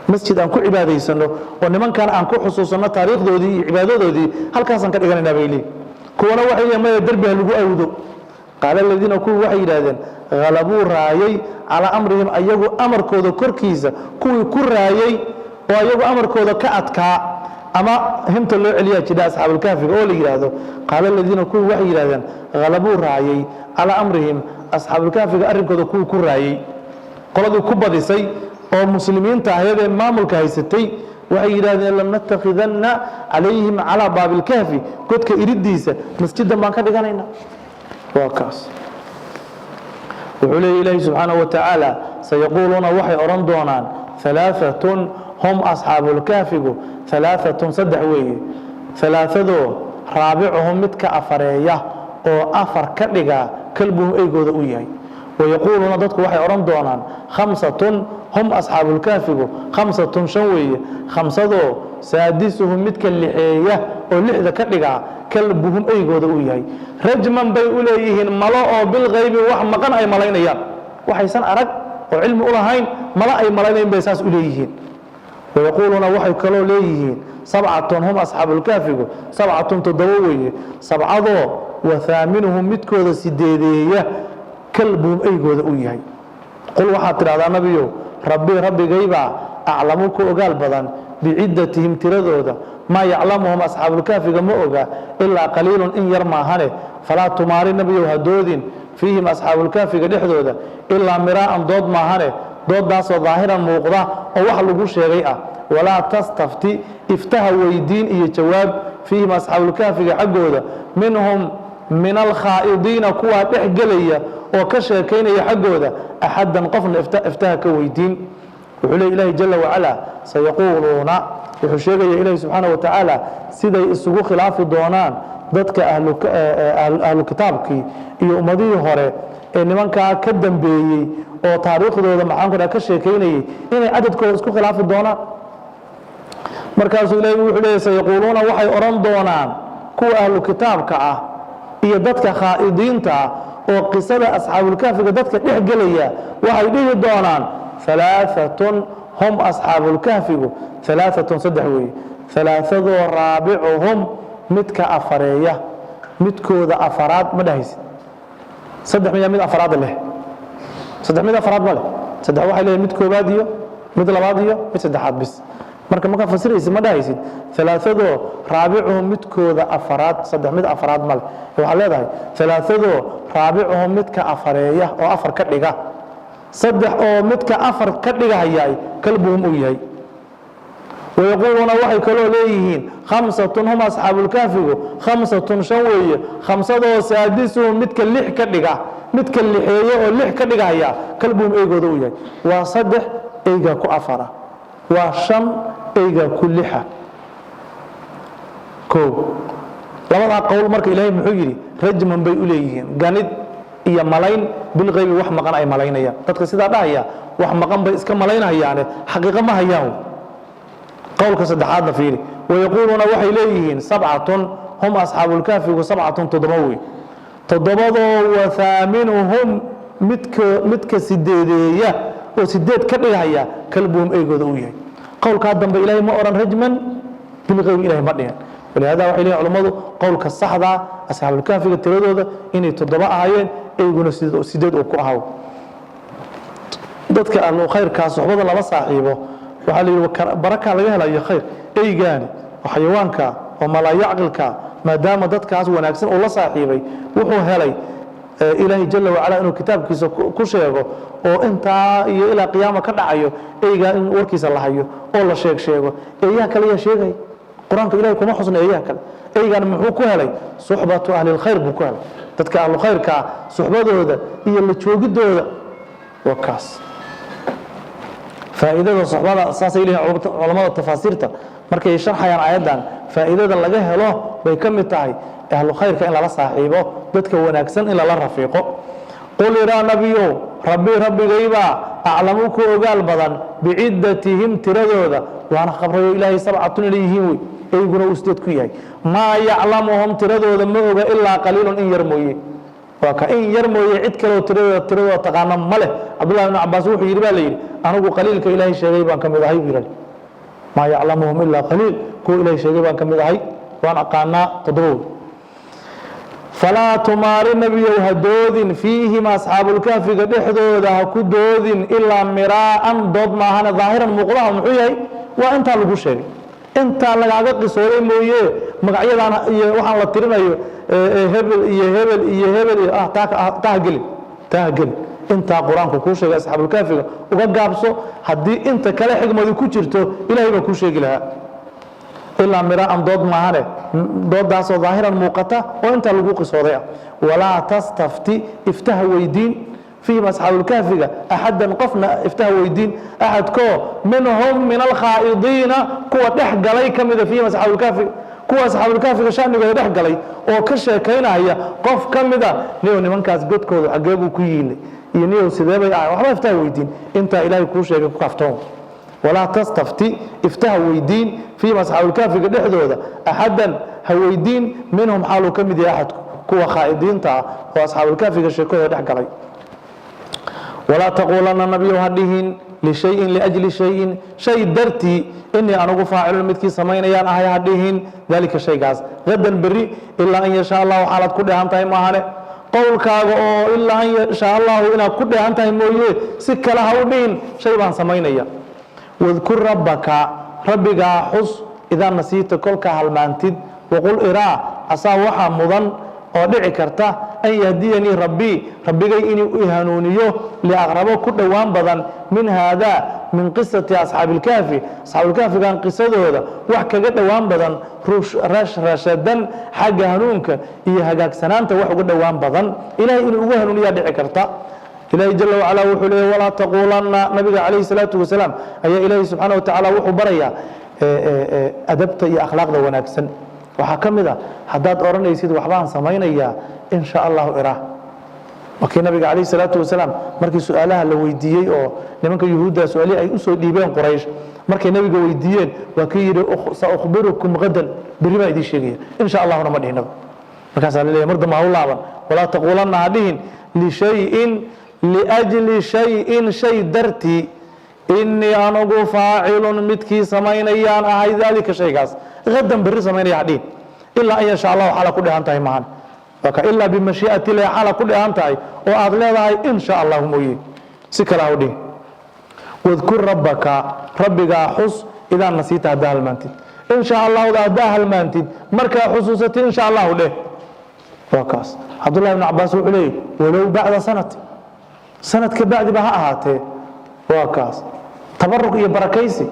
masjid aan ku cibaadaysano oo nimankan aan ku xusuusanno taariikhdoodii iyo cibaadadoodii halkaasaan ka dhiganaynaa bay leeyihin kuwana waxay leeyihin maya derbi ha lagu awdo qaala aladiina kuwii waxay yidhaahdeen halabuu raayay calaa amrihim ayagu amarkooda korkiisa kuwii ku raayay oo ayagu amarkooda ka adkaa ama himta loo celiyaa jidha asxaabulkaafiga oo la yidhaahdo qaala aladiina kuwii waxay yidhahdeen halabuu raayay calaa amrihim asxaabulkaafiga arrinkooda kuwii ku raayay qoladii ku badisay oo muslimiinta ahyadee maamulka haysatay waxay yidhaahdeen lanattakhidanna calayhim calaa baabilkaafi godka iriddiisa masjidan baan ka dhiganaynaa waa kaas wuxuu leeya ilaahi subxaanahu watacaala sayaquuluuna waxay odhan doonaan alaaatun hum asxaabulkaafigu alaaatun saddex weeye alaaadoo raabicuhum midka afareeya oo afar ka dhigaa kalbuhum eygooda u yahay wayaquuluuna dadku waxay odhan doonaan khamsatun hum asxaabulkaafigu khamsatun shan weeye khamsadoo saadisuhum midka lixeeya oo lixda ka dhigaa kalbuhum eygooda uu yahay rajman bay u leeyihiin malo oo bilkaybi wax maqan ay malaynayaan waxaysan arag oo cilmi u lahayn mala ay malaynayn bay saas u leeyihiin ويقولون وحي كلو ليهين 7 هم أصحاب الكهف 7 تدووية 7 وثامنهم متكوذا سديدية كلبهم أيقوذا أويهي قل وحاتر هذا نبي ربي غيبا أعلموك أقال بدن بعدتهم تردودا ما يعلمهم أصحاب الكهف ما أقال إلا قليل إن يرمى هنه فلا تماري النبي هدودين فيهم أصحاب الكهف دحدودا إلا مراء ضد ما هنه ضد داس ظاهرا موقضة أو وحلقوا شيئا ولا تستفتي افتها ويدين إيه جواب فيهم أصحاب الكهف حقودا منهم من الخائضين كوا تحقلية وكشاكين يحقودا أحدا قفنا افتها كويدين وحلي إلهي جل وعلا سيقولون وحشيغي إلهي سبحانه وتعالى سيدي السقو خلاف الدونان ضدك أهل كتابك iyo umadii hore ee nimanka ka dambeeyay oo taariikhdooda maxaan ka sheekeynayay inay cadadkooda isku khilaafi doonaan markaas Ilaahay wuxuu leeyahay yaqooluna waxay oran doonaan kuwa ahlu kitaabka ah iyo dadka khaa'idiinta oo qisada asxaabul kahfiga dadka dhex galaya waxay dhihi doonaan thalathatun hum asxaabul kahfigu thalathatun sadahwi thalathadu rabi'uhum midka afareeya midkooda afaraad ma dhahaysid saddex mid afraad leh saddex mid afraad ma leh saddex waxa leeyahay mid koobaad iyo mid labaad iyo mid saddexaad bis marka fasiraysid ma dhahaysid thalathadu raabi'uhum midkooda afraad saddex mid afraad ma leh waxa leedahay thalathadu raabi'uhum midka afareeya oo afar ka dhiga saddex oo midka afar ka dhigayay kalbuhum u yahay ويقولون وحي كلو ليهين 5 هم أصحاب الكهف 5 شوية 5 سادسهم متك اللح كدغا متك اللحيه او لح كدغايا كلبهم ايغودو ياي وصدح ايغا كو افرا وشم ايغا كلحه كو لبدا قول marka ilaahay muxuu yiri rajman bay u leeyihiin ganid iyo malayn bil qayb wax maqan ay malaynayaan dadka sida dhahaya wax maqan bay iska malaynayaan xaqiiqo ma hayaan قولك صدحاتنا فيه ويقولون وحي ليهين 7 هم أصحاب الكهف 7 تضموي تضمضوا وثامنهم متك سديدية وسديد كبيرها كلبهم ايقودوية قولك هذا بإلهي ما أران رجما بالغير إلهي مدين ولهذا وحي ليه علماء قولك الصحة أصحاب الكهف التردود إني تضمعين ايقون سديد وكوهاو ضدك أنه خير كاسحبه الله صاحبه وحالي بركة لغاها لا خير ايغاني وحيوانك وملا يعقلك ما دام ددكاس وناغسن او لا صاحبي وحو هلي إلهي جل وعلا انه كتابكيسا ku sheego oo inta iyo ila qiyaama ka dhacayo eeyga in warkiisa la hayo oo la sheego eeyaha kale ya sheegay quraanka Ilaahay kuma xusna eeyaha kale eeygan muxuu ku helay suhbatu ahli alkhayr buu ku helay dadka ahli khayrka suhbadooda iyo la joogidooda wakaas فائدة الصحابة أساسا إليها علماء التفاسيرتا markay sharxayaan aayadan faa'iidada laga helo bay kamid tahay ahlu khayrka in la saaxiibo dadka wanaagsan in la rafiiqo qul ira nabiyyu rabbigayba a'lamuku ogaal badan bi'iddatihim tiradooda waana khabrayo ilaahay 7 ilayhim ayguna usdeed ku yahay ma ya'lamuhum tiradooda ma oga illa qaliilun in yarmooyee وكأن يرمي عد كلو ترى تقانم مله عبد الله بن عباس وحي يربى لي أنا قليل كإلهي شغيبا كم ذهي بيرل ما يعلمهم إلا قليل كو إلهي شغيبا كم ذهي وأنا قانا تضرون فلا تماري النبي وهدود فيهم أصحاب الكهف قد حدودها كدود إلا مراء ضد ما هنا ظاهرا مقرها محيي وأنت لقو شيء أنت لقاقق سوري مويه مقعيد أنا وحان لطرنا هبل تاهقل انت قرآنك كوشيك أصحاب الكافر وقابسو هدي انت كلا حكمة كوشيرتو إلهي ما كوشيك لها إلا مراء ضد معانا ضد داسو ظاهرا موقتا وانت لقوق صوريا ولا تستفتي افتها ويدين فيهم أصحاب الكافر أحدا قفنا افتها ويدين أحد كو منهم من الخائضين كوة تحق عليك إذا فيهم أصحاب الكافر kuwa asxaabul kaafiga shaaniga dhex galay oo ka sheekeynaya qof kamida niyo nimankaas godkooda xageeb ku yiilay iyo niyo sidee bay waxba iftaa weydiin inta ilaahay ku sheegay ku kaftoon wala tastafti iftaa weydiin fi asxaabul kaafiga dhexdooda ahadan ha weydiin minhum xaalu kamid yahay ahad kuwa khaa'idiinta oo asxaabul kaafiga sheekooda dhex galay wala taqulanna nabiyyu hadihin لشيء لأجل شيء شيء درتي إني أنا فاعل متكي سمين يان أهي هديهن ذلك الشيء قاس غدا بري إلا أن يشاء الله حالات كل هانتاي ماهنه قول كاغو إلا أن يشاء الله إنا كل هانتاي مويه سك لها ودين شيء بان سمين يا واذكر ربك ربك حس إذا نسيت كل كهالمانتد وقل إراء عسى وحى مضن oo dhici karta an yahdiyani rabbi rabbigay inuu ihanuuniyo liaqrabo ku dhawaan badan min hada min qissati ashabil kahfi kan qisadooda wax kaga dhawaan badan rashadan xagga hanuunka iyo hagaagsanaanta wax uga dhawaan badan ilaahay inuu ugu hanuuniyo dhici karta ilaahay jalla wa ala wuxuu leeyahay wala taqulanna nabiga kaleey salaatu wasalaam ayaa ilaahay subhanahu wa ta'ala wuxuu baraya adabta iyo akhlaaqda wanaagsan waxa kamida hadaad oranaysid waxbaan sameeynaya in sha Allah ira markii nabiga kaleey salaatu wasalaam markii su'aalaha la weydiiyay oo nimanka yahuuda su'aali ay u soo dhiibeen quraysh markay nabiga weydiiyeen waa kii yiri sa ukhbirukum gadan biriba idin sheegay in sha Allah ma dhihinaba markaas la leeyahay marda ma laaban wala taqulanna hadihin li shay'in li ajli shay'in shay darti inni anagu faa'ilun midkii sameeynayaan ahay dalika shaygaas غدا بري سمينيا حدين الا ان شاء الله حاله كدي هانتahay maahan waka illa bi mashi'ati la حاله كدي هانتahay oo aad leedahay in sha Allah mooyee si kala hawdin wadhkur rabbaka rabbiga xus idan nasita daalmantid in sha Allah daalmantid marka xusuusati in sha Allah dheh wakaas Abdullah ibn Abbas wuxuu leeyahay walaw ba'da sanad ka bacdi ba ha ahaatee wakaas tabarruk iyo barakaysi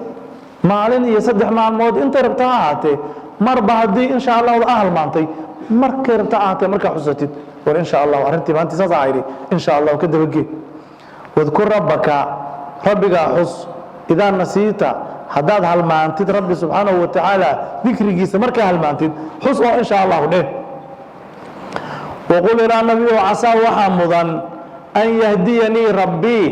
maalin iyo saddex maalmood inta rabta ahaatee marba hadii in sha Allah ahal maantay markay rabta ahaatee marka xusatid war in sha Allah arintii maanta saayiri in sha Allah ka dabagee wadhkur rabbaka rabbiga xus idan nasiita hadaad hal maantid rabbi subhanahu wa ta'ala dhikrigiisa marka hal maantid xus oo in sha Allah dheh وقل إلى النبي عسى وحمدا أن يهديني ربي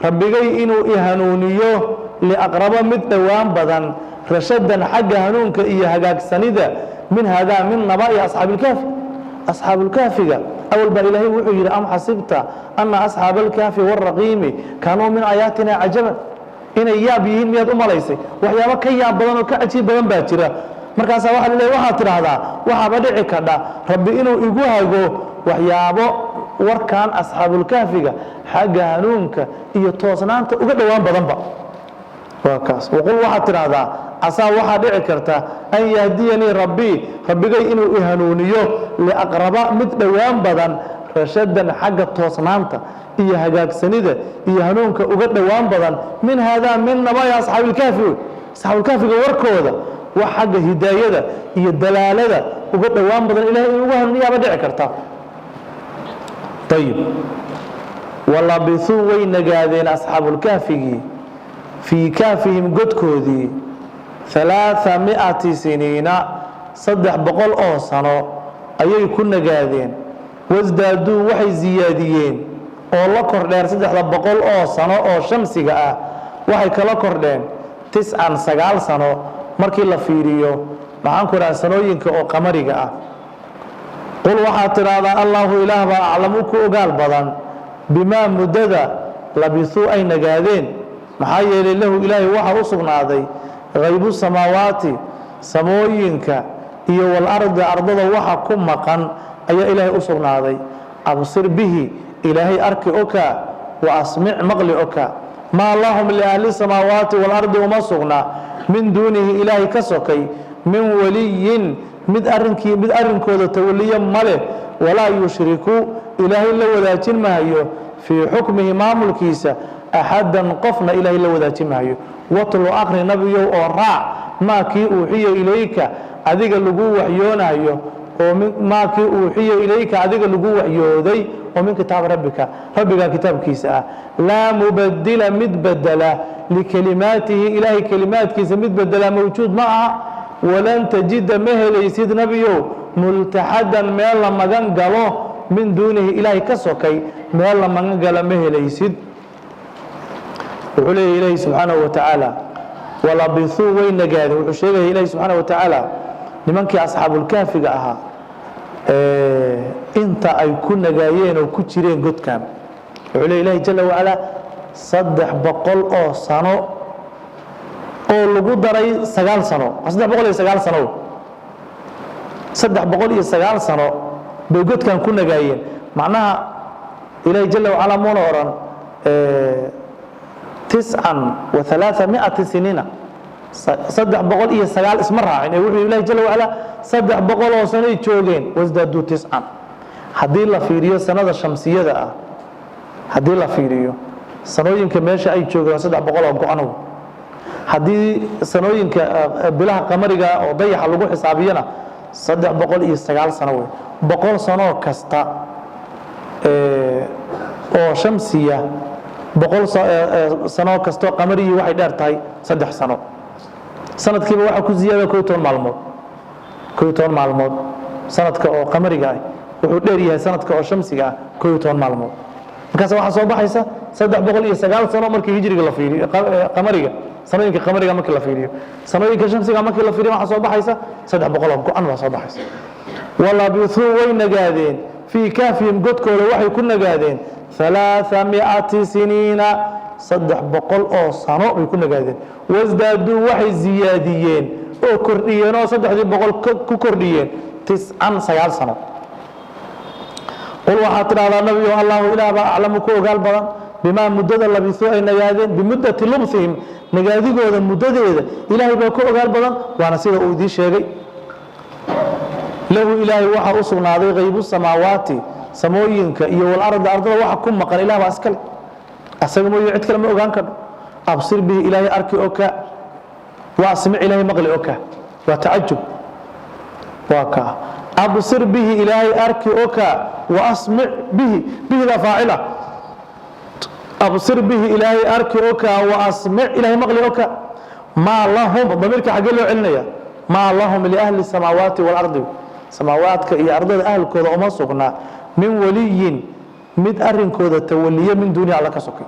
ربي إنو إهانونيو لأقرب مدوان بدن رشدا حق هنونك إيا هقاك سندا من هذا من نباء أصحاب الكهف أول بإلهي وحجر أم حسبت أن أصحاب الكهف والرقيم كانوا من آياتنا عجبا إن إيابيهن مياد ليسي وحيابا كياب بدن وكأتي بدن باترة مركاسا واحد اللي وحاتر هذا وحابدعي كذا ربي إنو إيقوها وحيابا warkaan asxaabul kahfiga xaga hanuunka iyo toosnaanta uga dhawaan badan ba wakaas waqul waxa tiraahdaa asaa waxa dhici karta an yahdiyani rabbigay inuu ihanuuniyo li aqraba mid dhawaan badan rashadan xaga toosnaanta iyo hagaagsanida iyo hanuunka uga dhawaan badan min hada min nabaya asxaabul kahfiga warkooda wax xaga hidaayada iyo dalaalada uga dhawaan badan ilaahay ugu hanuuniyo ba dhici karta طيب ولبثوا وينغادين أصحاب الكهف في كهفهم قدكودي 300 سنين صدح بقول سنة أي كنا قادين وازدادوا وحي زياديين والله كردين صدح بقول سنة أو شمسي وحي كلا كردين 9 سنة مركي لفيريو معان كرا سنوينك أو قمريك قل وحاتر هذا الله إله أعلمك وقال بضان بما مدد لبثوا أين قادين محايا له إلهي وحا وصبنا هذي غيب السماوات سموينك إيو والأرض أرضه وحا كمقا أي إلهي وصبنا هذي أبصر به إلهي أركئك وأسمع مغلئك ما اللهم لأهل السماوات والأرض ومصغنا من دونه إلهي كسوكي من ولي mid arinkooda tawaliya male walaa yushriku ilaahay la wadaajin maayo fii xukmihi maamulkiisa axadan qofna ilaahay la wadaajin maayo watlu aqri nabiyow oo raac maakii uuxiya ilayka adiga lagu waxyoonayo oo maakii uuxiya ilayka adiga lagu waxyooday oo min kitaab rabbiga kitaabkiisa ah laa mubaddila mid badala likalimaatihi ilaahay kalimaadkiisa mid badala mawjuud ma aha ولن تجد مهليسيد نبيو ملتحدا ميلا مغان غلو من دونه إلهي كسوكي ميلا مغان غلا مهليسيد وحليه إلهي سبحانه وتعالى ولبثوا وين قاد وحشيه إلهي سبحانه وتعالى لمنك أصحاب الكهف قاها انت أي كنا قايين وكتشرين قد كام وحليه إلهي جل وعلا 300 oo sano oo lagu daray 9 sano 309 sano 309 sano bay godkan ku nagaayeen macnaha ilaahay jalla wa ala moona oran 300 سنين 309 isma raacin ee wuxuu ilaahay jalla wa ala 300 oo sano ay joogeen wasdaadu 9 hadii la fiiriyo sanada shamsiyada ah hadii la fiiriyo sanooyinka meesha ay joogaan 300 oo go'an hadii sanooyinka bilaha qamariga oo dayaxa lagu xisaabiyana 309 sano way 100 sano kasta oo shamsiya 100 sano kasta qamariyi waxay dheer tahay 3 sano sanadkiiba waxa ku ziyaada 12 maalmood 12 maalmood sanadka oo qamariga ah wuxuu dheer yahay sanadka oo shamsiga ah 12 maalmood markaas waxa soo baxaysa 309 sano markii hijriga la fiiriyo qamariga sanooyinka qamariga markii la fiiriyo sanooyinka shamsiga markii la fiiriyo waxa soo baxaysa 300 oo go'an waa soo baxaysa wala biithu way nagaadeen fi kaafihim godkooda waxay ku nagaadeen 300 سنين 300 oo sano bay ku nagaadeen wasdaadu waxay ziyaadiyeen oo kordhiyeen oo 300 ku kordhiyeen 9 sano qul waxa tiraahdaa nabiyo allah ilaaba aclamu ku ogaal badan bima mudada labiso ay nagaadeen bimudati lumthihim nagaadigooda mudadeeda ilaahay baa ku ogaal badan waana sida uu idin sheegay lahu ilaahay waxa uu sugnaaday qaybu samaawaati samooyinka iyo wal arda ardada waxa ku maqan ilaahay baa iskale asaga mooyo cid kale ma ogaan karo absir bihi ilaahay arki oka wa asmi' ilaahay maqli oka wa ta'ajjub wa ka absir bihi ilaahay arki oka wa asmi' bihi la fa'ila absir bihi ilaahay arki oka wa asmi' ilaahay maqli oka ma lahum damirka xagee loo celinaya ma lahum li ahli samawati wal ardi samaawaadka iyo ardada ahlkooda uma sugnaa min waliyin mid arinkooda tawaliya min duuni alla ka sokay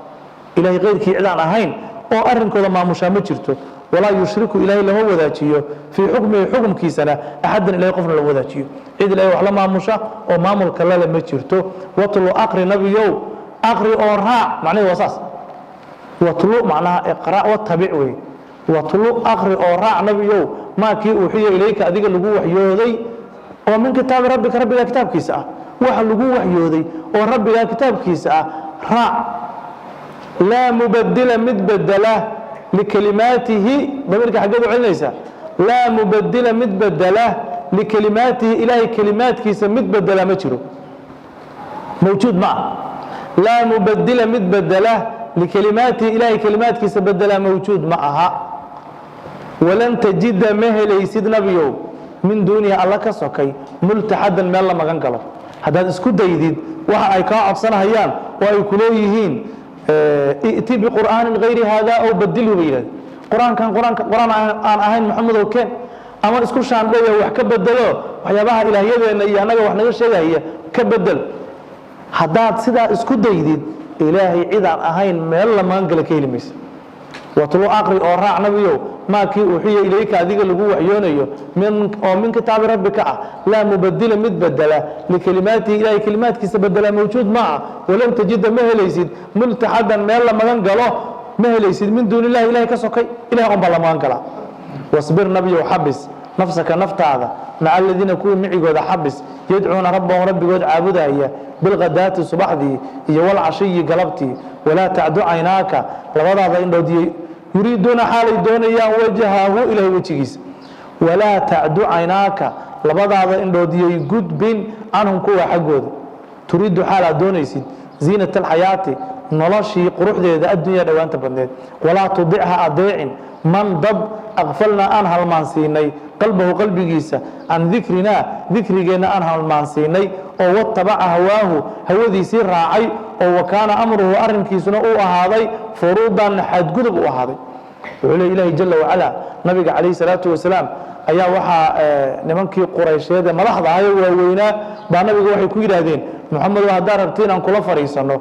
ilaahay qeyrkii cidaan ahayn oo arinkooda maamusha ma jirto walaa yushriku ilaahay lama wadaajiyo fii xukmihi xukumkiisana axadan ilaahay qofna la wadaajiyo cid ilaahay wax la maamusha oo maamulka lale ma jirto watlu aqri nabiyow aqri oo raac macnaheedu waa saas watlu macnaha iqra' wattabic wey watlu aqri oo raac nabiyow maa kii uuxiya ilayka adiga lagu waxyooday oo min kitaabi rabbika rabbiga kitaabkiisa ah waxa lagu waxyooday oo rabbiga kitaabkiisa ah raac la mubaddila mid badala likalimaatihi damirka xageed u celinaysa la mubaddila mid badala likalimaatihi ilaahay kalimaadkiisa mid badala ma jiro mawjuud ma la mubaddila mid badala likalimaatihi ilaahay kalimaadkiisa badala mawjuud ma aha walan tajida ma helaysid nabiyow min duunihi alla ka sokay multaxadan meel la magan galo haddaad isku daydid waxa ay kaa codsanahayaan oo ay ku leeyihiin i'ti biqur'aanin hayri haadaa aw badilhu bay yidhahdeen qur'aan aan ahayn maxamedow keen ama isku shaandheeya wax ka bedelo waxyaabaha ilaahyadeenna iyo annaga wax naga sheegaya ka bedel haddaad sidaa isku daydid ilaahay cidaan ahayn meel la magan gala ka heli maysa watlu aqri oo raac nabiyow maa kii uuxiya ilayka adiga lagu waxyoonayo oo min kitaabi rabbika ah laa mubaddila mid badala likalimaatihi ilaahay kalimaadkiisa badala mawjuud maaha walam tajida ma helaysid multaxadan meel la magan galo ma helaysid min duuni illahi ilahay ka sokay ilahay on baa la magan galaa wasbir nabiyow xabis nafsaka naftaada maca aladiina kuwii micigooda xabis yadcuuna rabbahum rabbigood caabudaya bilghadaati subaxdii iyo walcashiyi galabtii walaa tacdu caynaaka labadaada indhoodiyey yuriiduuna xaalay doonayaan wajahahu ilahay wejigiisa walaa tacdu caynaaka labadaada indhoodiyey gudbin canhum kuwa xaggooda turiidu xaalaad doonaysid ziinat alxayaati noloshii quruxdeeda addunya dhowaanta badneed walaa tudicha adeecin man dad aqfalnaa aan halmaansiinay qalbahu qalbigiisa can dikrinaa dikrigeenna aan halmaansiinay oo watabaca hawaahu hawadiisii raacay oo wakaana amruhu arrinkiisuna uu ahaaday furuudan xadgudub u ahaaday wuxuu leey ilaahay jalla wacala nabiga calayhi salaatu wasalaam ayaa waxaa nimankii quraysheed ee madaxda ahayo waaweynaa baa nabiga waxay ku yidhaahdeen muxamedow haddaad rabti inaan kula fadhiisanno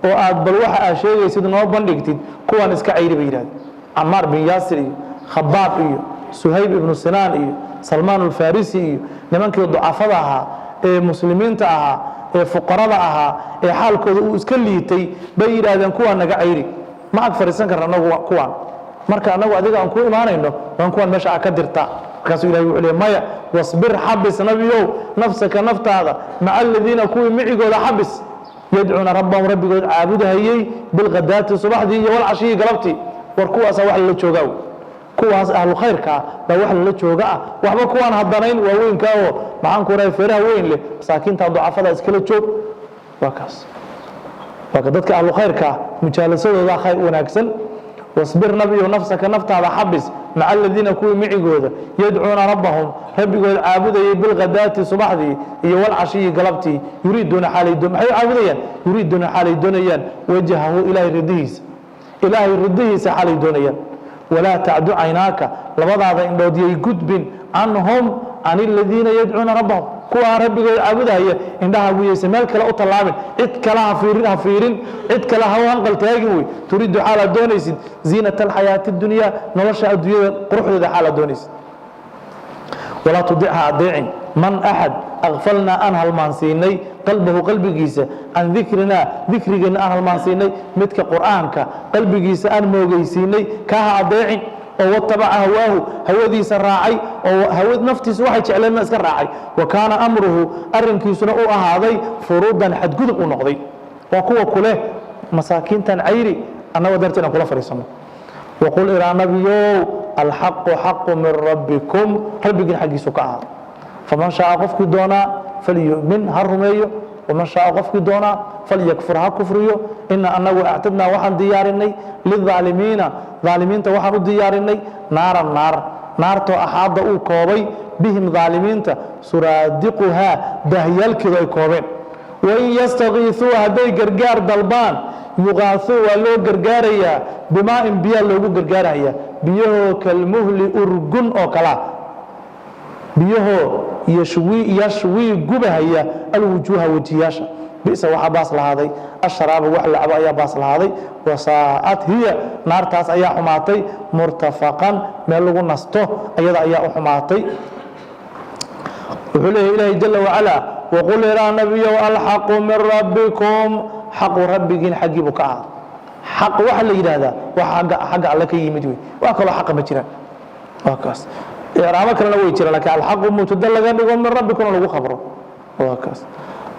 oo aad bal waxa aad sheegaysid noo bandhigtid kuwaan iska cayri bay yidhahdeen camaar bin yaasir iyo khabaab iyo suhayb ibnu sinaan iyo salmaan alfarisi iyo nimankii ducafada ahaa ee muslimiinta ahaa ee fuqarada ahaa ee xaalkooda uu iska liitay bay yidhaahdeen kuwaa naga cayri ma ag fariisan karna anagu kuwaan marka anagu adiga aan ku imaanayno waan kuwaan meesha ka dirta markaasuu ilaahay wuxuu leeyahay maya wasbir xabis nabiyow nafsaka naftaada maca aladiina kuwii micigooda xabis yadcuuna rabbahum rabbigood caabudahayey bilqadaati subaxdii iyo walcashiyi galabtii war kuwaasa wax lala joogaa kuwaas ahlu khayrka baa wax lala jooga ah waxba kuwaan haddanayn waaweynka oo maxaan ku rahay feeraha weyn leh masaakiinta ducafada iskala joog waa kaas waa dadka ahlu khayrka mujaalasadooda khayr wanaagsan wasbir nabiyo nafsaka naftaada xabis maca aladiina kuwii micigooda yadcuuna rabbahum rabbigood caabudayay bilqadaati subaxdii iyo walcashiyi galabtii yuriiduuna xaalay caabudayaan yuriiduuna xaalay doonayaan wajahahu ilaahay ridihiisa xaalay doonayaan walaa tacdu caynaaka labadaada indhood yay gudbin canhum can aladiina yadcuuna rabbahum kuwaa rabbigood caabudahaya indhaha guyaysa meel kale u tallaabin cid kale ha fiirin cid kale ha u hanqal taagin wey turiidu xaalaad doonaysid ziinata alxayaati اdunyaa nolosha adduunyada quruxdeeda xaalaad doonaysid walaa tudicha adeecin man axad akfalnaa aan halmaansiinay qalbahu qalbigiisa can dikrinaa dikrigeenna aan halmaansiinay midka qur'aanka qalbigiisa aan moogaysiinay kaaha adeecin oo watabaca hawaahu hawadiisa raacay oo naftiisu waxay jecleedna iska raacay wa kaana amruhu arrinkiisuna u ahaaday furuudan xadgudub u noqday waa kuwa kuleh masaakiintan cayri annagoo darta inaan kula fadhiisano waqul ilaa nabiyow alxaqu xaqu min rabbikum rabbigiin xaggiisu ka ahaaday faman shaaa qofkii doonaa falyu'min ha rumeeyo waman shaaa qofkii doonaa falyakfur ha kufriyo ina anagu actadnaa waxaan diyaarinay lilaalimiina aalimiinta waxaan u diyaarinay naaran naartoo axaadda uu koobay bihim aalimiinta suraadiquhaa daahyaalkeedu ay koobeen wain yastakiisuu hadday gargaar dalbaan yuqaasuu waa loo gargaarayaa bimaa'in biyaa loogu gargaaraya biyahoo kalmuhli urgun oo kalea biyahoo yashwii gubahaya alwujuuha wejiyaasha bisa waxaa baas lahaaday ashraaba wax lacabo ayaa baas lahaaday wasaa'at hiya naartaas ayaa xumaatay murtafaqan meel lagu nasto ayada ayaa u xumaatay wuxuu leeyahay ilaahay jala wacalaa waqul ilaa nabiyow alxaqu min rabbikum xaqu rabbigiin xaggii buu ka ahaaday xaq waxa la yidhaahdaa wax xagga alle ka yimid wey wax kaloo xaqa ma jiraan waa kaas icraabo kalena way jiraan laakiin alxaqu mubtada laga dhigo min rabbikuna lagu khabro waa kaas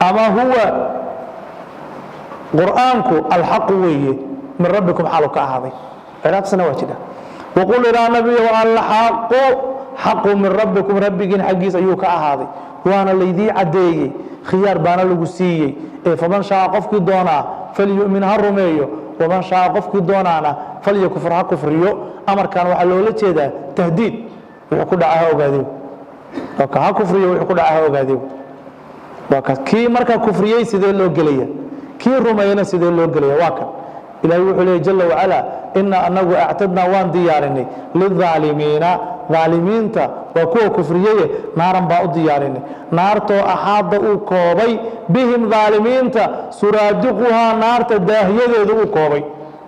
ama huwa qur'aanku alxaqu weeye min rabbikum xaalu ka ahaaday icraabsana waa jira waqul ilaa nabiyow alxaqu xaqu min rabbikum rabbigiin xaggiis ayuu ka ahaaday waana laydii caddeeyey khiyaar baana lagu siiyey ee faman shaaa qofkii doonaa falyu'min ha rumeeyo waman shaaa qofkii doonaana falyakfur ha kufriyo amarkan waxaa loola jeedaa tahdiid wuxuu ku dhaca ha ogaadeyo ha kufriyo wuxuu ku dhaca ha ogaadeyo waa kaas kii markaa kufriyey sidee loo gelaya kii rumeeyana sidee loo gelaya waa kan ilaahay wuxuu leeyahy jala wacalaa ina anagu actadnaa waan diyaarinay lilaalimiina aalimiinta waa kuwa kufriyeye naaran baa u diyaarinay naartoo axaadda uu koobay bihim aalimiinta suraadiquhaa naarta daahiyadeedu uu koobay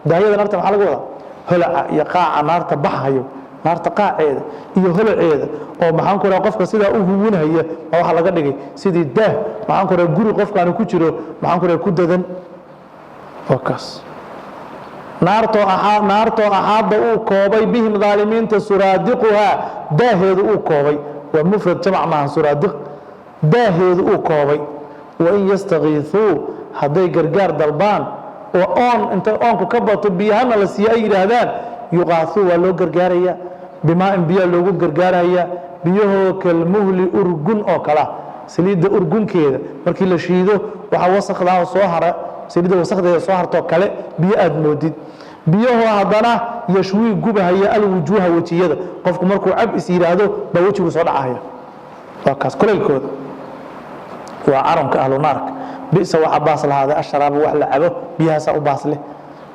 daahiyada naarta maxaa laga wadaa holaca iyo qaaca naarta baxhayo naarta qaaceeda iyo holaceeda oo maxaan ku raha qofka sidaa u huwinhaya baa waxaa laga dhigay sidii daah maxaan ku raha guri qofkaani ku jiro maxaan ku raha ku dadan waa kaas naartoo axaadda uu koobay bihim aalimiinta suraadiquhaa daaheedu uu koobay waa mufrad jamc maaha suraadiq daaheedu uu koobay wain yastakiisuu hadday gargaar dalbaan oo intay oonku ka bato biyahana la siiye ay yidhaahdaan yuqaasuu waa loo gargaaraya bimaa'in biyaa loogu gargaaraya biyahoo kalmuhli urgun oo kalea saliidda urgunkeeda markii la shiido waxaa wasakdaa soo hara saliidda wasakdeeda soo hartoo kale biyo aad moodid biyahoo haddana yashwii gubahaya alwujuuha wejiyada qofku markuu cab is yidhaahdo baa wejigu soo dhacaya waa kaas kulaylkooda waa caramka ahlu naarka bisa waxaa baas lahaaday ashraaba wax la cabo biyahaasaa u baas leh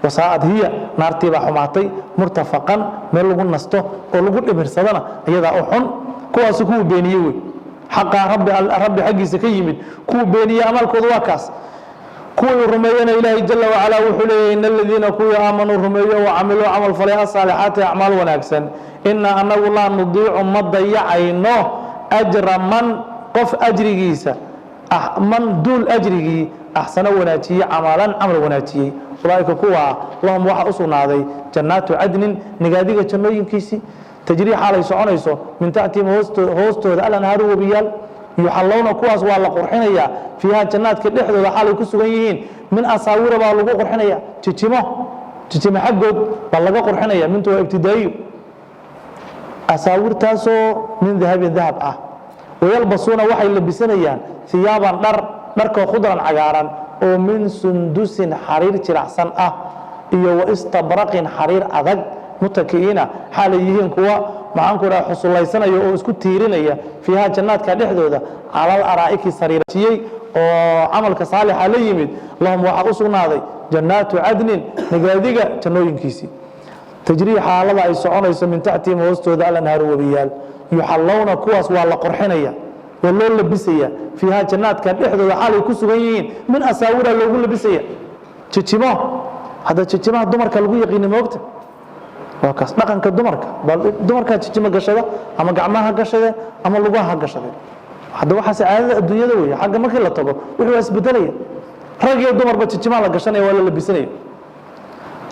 wasaa'ad hiya naartii baa xumaatay murtafaqan meel lagu nasto oo lagu dhimirsadana iyadaa u xun kuwaasi kuwuu beeniye wey xaqaa rabbi xaggiisa ka yimid kuwuu beeniye amalkooda waa kaas kuwii rumeeyana ilaahay jala wacalaa wuxuu leeyahy in aladiina kuwii aamanuu rumeeyo wacamiluu camal falay asaalixaati acmaal wanaagsan inaa anagu laa nudiicu ma dayacayno ajra man qof ajrigiisa من دول أجري أحسن وناتي عملا عمل وناتي أولئك كوا اللهم وحا أصنع جنات عدن نقاديك جنوين كيسي تجري حالي سعونيسو من تأتي هوستو الأنهار وبيال يحلون كواس والله قرحينيا فيها جنات كدحدود حالي كسغيين من أساور با لغو قرحينيا تتيمه حقود با لغو قرحينيا من تو ابتدائي أساور تاسو من ذهب ويلبسون وحي لبسنيان ثيابا دركو خضرا عقارا ومن سندس حرير جلعسان iyo واستبرق حرير adag متكئين حاليين كوا معان كورا حصوليسanayo oo isku tiirinaya fiha jannaadka dhexdooda alal araa'iki sariirtiyay oo amalka saalixa la yimid lahum waxa u sugnaaday jannaatu adnin nagaadiga jannooyinkiisi tajrii xaalada ay soconayso min taxtii hoostooda al-anhar wabiyaal yuhallawna kuwaas waa la qurxinaya waloo labisaya fiha jannaadka dhexdooda xalay ku sugan yihiin min asaawira loogu labisaya jijimo hada jijimaha dumarka lagu yaqiin moogta وكاس دقنك دمرك تجمع قشده اما gacmaha gashade ama lugaha gashade hada waxa saacada adduunyada weey xaga markii la tago wuxuu isbedelaya rag iyo dumarba tijima la gashanay wala la bisanay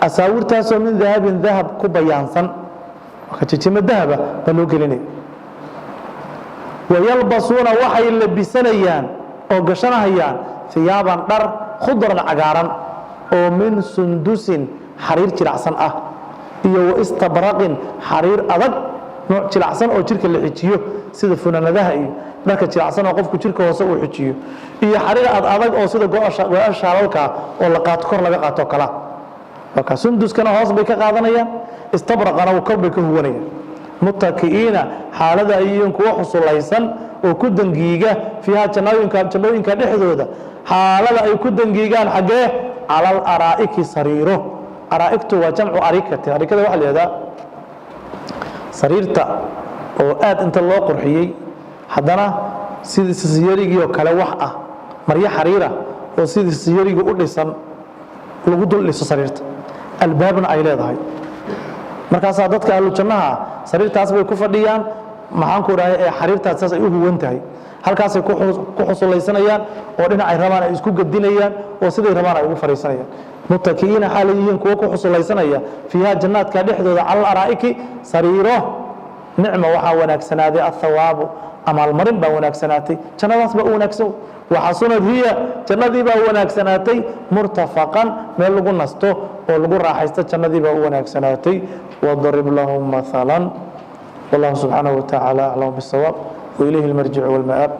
asaawirtaas oo min dahab ku bayaansan waxa tijima dahaba loo gelinay wayalbasuna waxay labisanayaan oo gashanayaan thiyaaban dhar khudran cagaaran oo min sundusin xariir jiracsan iyo istabraqin xariir adag nooc jilacsan oo jirka la xijiyo sida funaanadaha iyo dharka jilacsan oo qofku jirka hoose uu xijiyo iyo xariir adag oo sida go'asha shaalalka oo la qaato kor laga qaato kala marka sunduskana hoos bay ka qaadanayaan istabraqana oo kor bay ka huwanayaan mutakiina xaalada ayeen kuwa xusulaysan oo ku dangiiga fiha jannooyinka dhexdooda xaalada ay ku dangiigaan xagee alal araa'iki sariiro أرائكت وجمع أريكة أريكة واحد هذا سريرتا أو أنت الله قرحيي حدنا سيد السياري وكلا وحقة مريا حريرة وسيد السياري يقول لسان لقدر لسه سريرتا البابنا أيلا هاي مركز عادتك قالوا جماعة سريرتا أسبوع كفر ديان معانكو رأي حريرتا أساس أيه وانتهي halkaas ku xusulaysanayaan oo dhinac ay rabaan ay isku gadinayaan oo sidii rabaan ay ugu fariisanayaan mutakiina xalayeen kuwa ku xusulaysanaya fiha jannaadka dhexdooda al araa'iki sariiro nicma waxa wanaagsanaaday athawaabu amal marin baa wanaagsanaatay jannadaas baa wanaagsan waxa sunad hiya jannadii baa wanaagsanaatay murtafaqan meel lagu nasto oo lagu raaxaysto jannadii baa wanaagsanaatay wadarib lahum mathalan wallahu subhanahu wa ta'ala a'lamu bis-sawab وإليه المرجع والمآب